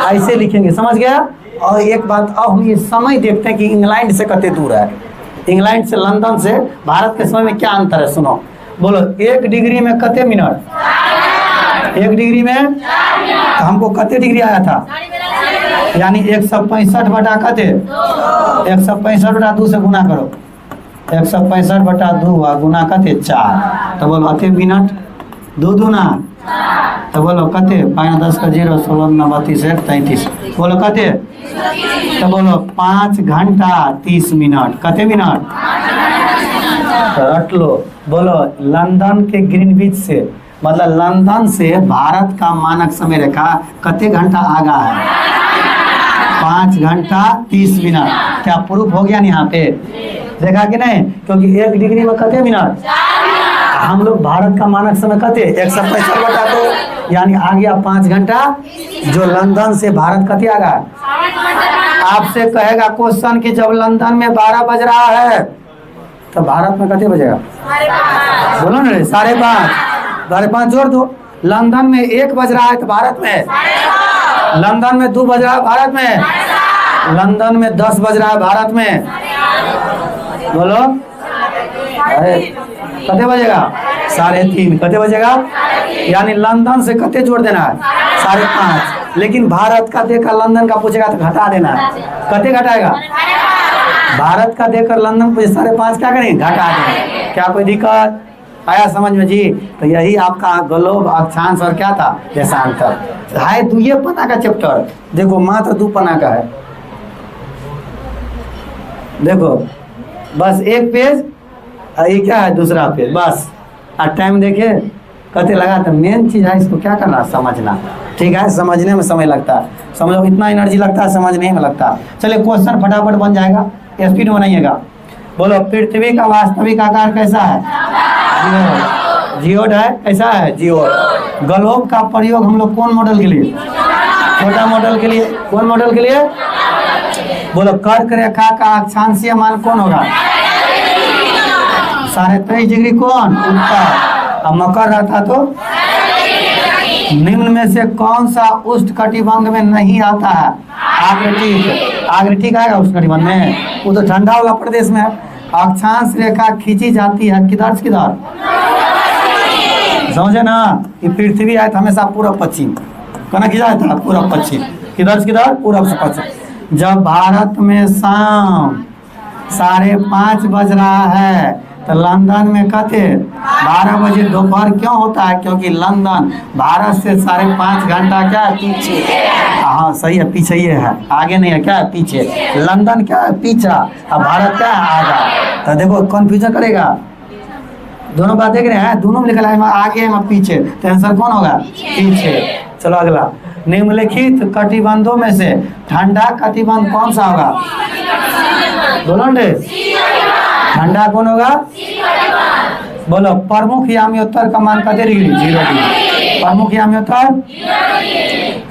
ऐसे लिखेंगे, समझ गया। और एक बात अब हम ये समय देखते हैं कि इंग्लैंड से कते दूर है, इंग्लैंड से लंदन से भारत के समय में क्या अंतर है। सुनो, बोलो 1 डिग्री में कते मिनट, 1 डिग्री में तो हमको कते डिग्री आया था, यानी 165 बटा कते, 165 बटा 2 से गुना करो, 165 बटा 2 और गुना कते 4। तो बोलो अते मिनट, 2 दूना, तो बोलो कते 5 10 का 0 16 9 32 1 33, बोलो कते, तो बोलो 5 घंटा 30 मिनट, कते मिनट रट लो। बोलो लंदन के ग्रीनविच से मतलब लंदन से भारत का मानक समय रेखा कते घंटा आगा है? 5 घंटा 30 मिनट। क्या प्रूफ हो गया यहाँ पे? देखा कि नहीं? क्योंकि 1 डिग्री में कते मिनट? हम लोग भारत का मानक समय कते 165 बटा 2 यानी आ गया 5 घंटा। जो लंदन से भारत कते आगा? आपसे कहेगा क्वेश्चन कि जब लंदन में 12 बज रहा है तो भारत में कते बजेगा? बोलो ना, 5:30। 5:30 जोड़ दो। लंदन में 1 बज रहा है तो भारत में? लंदन में 2 बज रहा है भारत में? लंदन में 10 बज रहा है भारत में? बोलो, अरे कते बजेगा? 3:30। कते बजेगा? यानी लंदन से कते जोड़ देना है? 5:30। लेकिन भारत का देखकर लंदन का पूछेगा तो घटा देना है। कते घटाएगा? भारत का देखकर लंदन पूछे 5:30 क्या करेंगे? घटा देंगे। क्या कोई दिक्कत आया समझ में जी? तो यही आपका ग्लोब, अक्षांश और क्या था? देशांतर है। 2 पन्ना का चैप्टर, देखो मात्र 2 पन्ना का है। देखो बस 1 पेज, ये क्या है? दूसरा पेज बस। और टाइम देखे कते लगा? तो मेन चीज है इसको क्या करना? समझना। ठीक है, समझने में समय लगता है, समझो इतना एनर्जी लगता है, समझने में लगता है। चलिए क्वेश्चन फटाफट बन जाएगा, स्पीड बनाइएगा। बोलो, पृथ्वी का वास्तविक आकार कैसा है? जियोड है। कैसा है? जियोड। ग्लोब का प्रयोग हम लोग कौन मॉडल के लिए? छोटा मॉडल के लिए। कौन मॉडल के लिए? बोलो, कर्क रेखा का अक्षांशीय मान कौन होगा? 23.5 डिग्री कौन? उत्तर। अब मकर रहता तो? निम्न में से कौन सा उष्णकटिबंध में नहीं आता है? आर्कटिक। आर्कटिक आएगा उष्णकटिबंध में? वो तो ठंडा वाला प्रदेश में है। अक्षांश रेखा खींची जाती है किधर से किधर? समझे ना? कि पृथ्वी है तो हमेशा पूर्व पश्चिम कहना खींचा जाता है, पूर्व पश्चिम। किधर से किधर? पूर्व से पश्चिम। जब भारत में शाम 5:30 बज रहा है तो लंदन में कते 12 बजे दोपहर क्यों होता है? क्योंकि लंदन भारत से 5.5 घंटा क्या है? पीछे। हाँ सही है, पीछे ये है, आगे नहीं है। क्या है? पीछे। लंदन क्या है? पीछा। अब भारत क्या है? आगा। तो देखो कंफ्यूजन करेगा। दोनों बात देख रहे हैं, दोनों में लिखा है आगे है पीछे, तो आंसर कौन होगा? पीछे। चलो अगला, निम्नलिखित कटिबंधों में से ठंडा कटिबंध कौन सा होगा? बोलो ने, ठंडा कौन होगा? बोलो, प्रमुख याम्योत्तर का मान कते डिग्री? 0 डिग्री। प्रमुख याम्योत्तर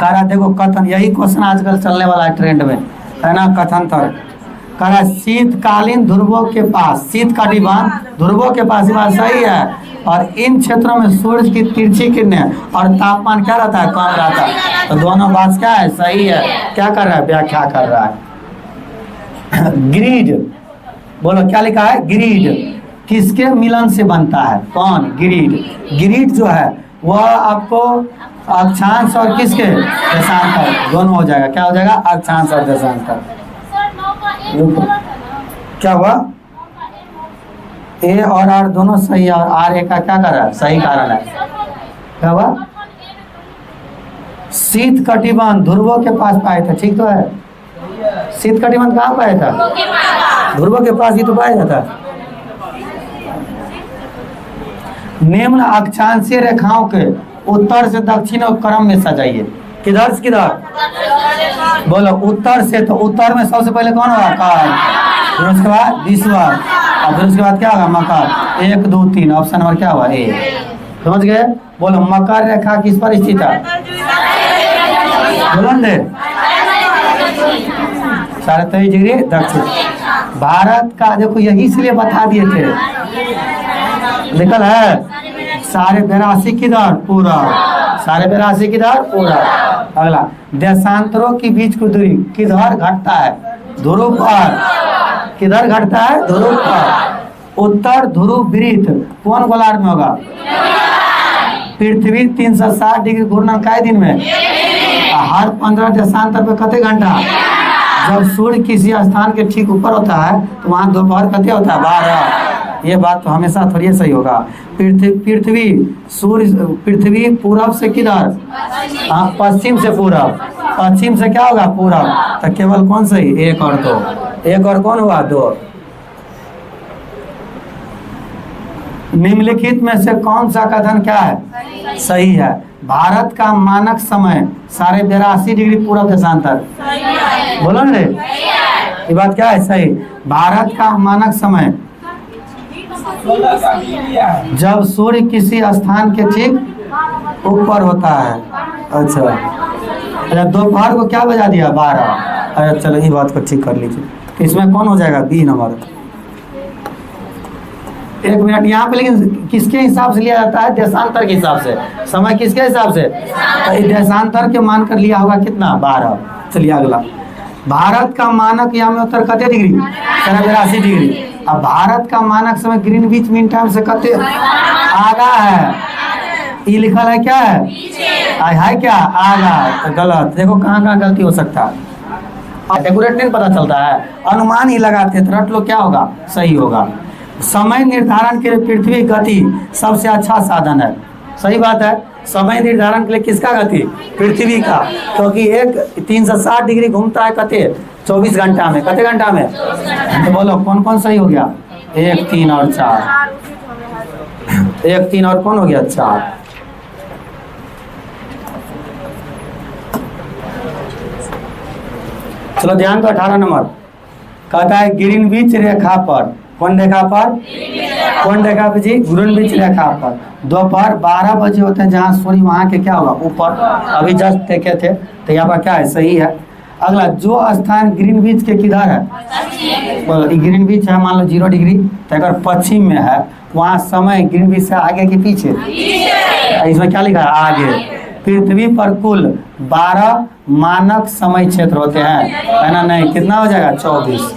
करा। देखो कथन, यही क्वेश्चन आजकल चलने वाला है ट्रेंड में, है ना? कथनतर करा, शीतकालीन ध्रुवों के पास, शीत कटिबंध ध्रुवों के पास, ये बात सही है। और इन क्षेत्रों में सूरज की तिरछी किरणें और तापमान क्या रहता है? कम रहता है। तो दोनों बात क्या है? सही है। क्या कर रहा है? व्याख्या कर रहा है। ग्रीड, बोलो क्या लिखा है? ग्रीड किसके मिलन से बनता है? कौन? ग्रीड। ग्रीड जो है वह आपको अक्षांश और किसके? देशांतर दोनों हो जाएगा। क्या हो जाएगा? अक्षांश और देशांतर। क्या हुआ? ए और आर दोनों सही है, और आर ए का क्या कर रहा है? सही कारण है। क्या हुआ? शीत कटिबंध ध्रुवों के पास पाया था, ठीक तो है? शीत कटिबंध कहाँ पाया था? ध्रुवों के पास ही तो पाया जाता है। निम्न अक्षांशीय रेखाओं के उत्तर से दक्षिण और क्रम में सजाइए। किधर से किधर? बोलो, उत्तर से। तो उत्तर में सबसे पहले कौन होगा? कर्क। फिर उसके बाद विषुवत, और फिर उसके बाद क्या होगा? मकर। 1 2 3, ऑप्शन नंबर क्या हुआ? ए। समझ गए? बोलो, मकर रेखा किस पर स्थित है? बुलंद 23.5 डिग्री दक्षिण। भारत का देखो, यही इसलिए बता दिए थे, निकल है 82.5 किधर? पूरा। 82.5 किधर? पूरा। अगला, देशांतरों के बीच की दूरी किधर घटता है? ध्रुव पर। किधर घटता है? ध्रुव पर। उत्तर ध्रुव वृत्त कौन गोलार्ध में होगा? पृथ्वी 360 डिग्री घूर्णन काय दिन में? हर 15 देशांतर पे कते घंटा? जब सूर्य किसी स्थान के ठीक ऊपर होता है तो वहाँ दोपहर कते होता है? 12। ये बात तो हमेशा थोड़ी सही होगा। पृथ्वी सूर्य, पृथ्वी पूरब से किधर? हाँ, पश्चिम से पूरब। पश्चिम से क्या होगा? पूरब। तो केवल कौन सही? 1 और 2। 1 और कौन हुआ? 2। निम्नलिखित में से कौन सा कथन क्या है? सही है। भारत का मानक समय 82.5 डिग्री पूर्व देशांतर। बोलो ना रे, ये बात क्या है? सही। भारत का मानक समय जब सूर्य किसी स्थान के ठीक ऊपर होता है। अच्छा, दोपहर को क्या बजा दिया? 12। अच्छा चलो, ये बात को ठीक कर लीजिए। तो इसमें कौन हो जाएगा? B number. एक मिनट यहाँ पे, लेकिन किसके हिसाब से लिया जाता है? देशांतर के हिसाब से। समय किसके हिसाब से? तो देशांतर के मानकर लिया होगा कितना? 12। चलिए अगला। भारत का मानक याम उत्तर कते डिग्री? 83 डिग्री। अब भारत का मानक समय ग्रीनविच मीन टाइम से कते आगा है? ये लिखल है क्या है? है क्या? आगा। तो गलत। देखो कहाँ कहाँ गलती हो सकता है। एक्यूरेट नहीं पता चलता है, अनुमान ही लगाते हैं, तो रट लो क्या होगा? सही होगा। समय निर्धारण के लिए पृथ्वी गति सबसे अच्छा साधन है। सही बात है। समय निर्धारण के लिए किसका गति? पृथ्वी का, क्योंकि एक 360 डिग्री घूमता है कते? 24 घंटा में। कते घंटा में? तो बोलो कौन कौन सही हो गया? 1, 3 और 4। 1, 3 और कौन हो गया? 4। चलो ध्यान दो। 18 नंबर कहता है ग्रीनविच रेखा पर। कौन रेखा पर? कौन रेखा पर जी? ग्रीनविच रेखा पर दोपहर 12 बजे होते हैं, जहाँ सूर्य वहाँ के क्या होगा? ऊपर। अभी जस्ट देखे थे, तो यहाँ पर क्या है? सही है। अगला, जो स्थान ग्रीनविच के किधर है? ग्रीनविच है मान लो 0 डिग्री, तो अगर पश्चिम में है, वहाँ समय ग्रीनविच से आगे के पीछे? इसमें क्या लिखा है? आगे। पृथ्वी पर कुल 12 मानक समय क्षेत्र होते हैं, है ना? नहीं, कितना हो जाएगा? 24।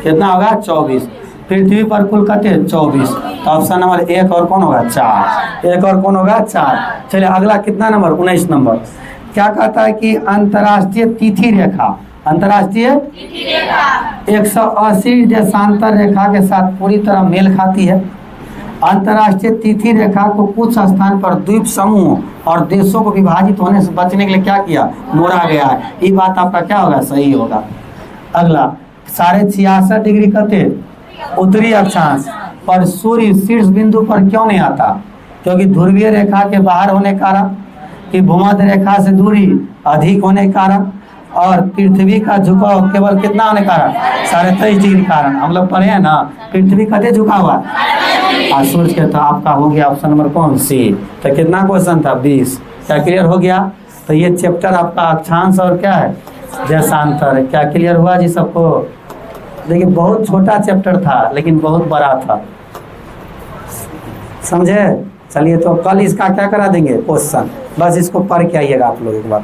कितना होगा? 24। पृथ्वी पर कुल कते? 24। तो ऑप्शन नंबर 1 और कौन होगा? 4। 1 और कौन होगा? 4। चलिए अगला कितना नंबर? 19 नंबर क्या कहता है कि अंतर्राष्ट्रीय तिथि रेखा, अंतर्राष्ट्रीय 180 देशांतर रेखा के साथ पूरी तरह मेल खाती है। अंतर्राष्ट्रीय तिथि रेखा को कुछ स्थान पर द्वीप समूह और देशों को विभाजित होने से बचने के लिए क्या किया? मोड़ा गया है। ये बात आपका क्या होगा? सही होगा। अगला, 66.5 डिग्री कते उत्तरी अक्षांश पर सूर्य शीर्ष बिंदु पर क्यों नहीं आता? क्योंकि ध्रुवीय रेखा के बाहर होने के कारण, कि भूमध्य रेखा से दूरी अधिक होने के कारण, और पृथ्वी का झुकाव केवल कितना होने के कारण? 23.5 डिग्री कारण। हम लोग पढ़े हैं ना, पृथ्वी कते झुका हुआ और सूर्य के। तो आपका हो गया ऑप्शन नंबर कौन? सी। तो कितना क्वेश्चन था? 20। क्या क्लियर हो गया? तो ये चैप्टर आपका अक्षांश और क्या है? देशांतर। क्या क्लियर हुआ जी सबको? देखिए बहुत छोटा चैप्टर था, लेकिन बहुत बड़ा था, समझे? चलिए, तो कल इसका क्या करा देंगे? क्वेश्चन। बस इसको पढ़ के आइएगा आप लोग एक बार।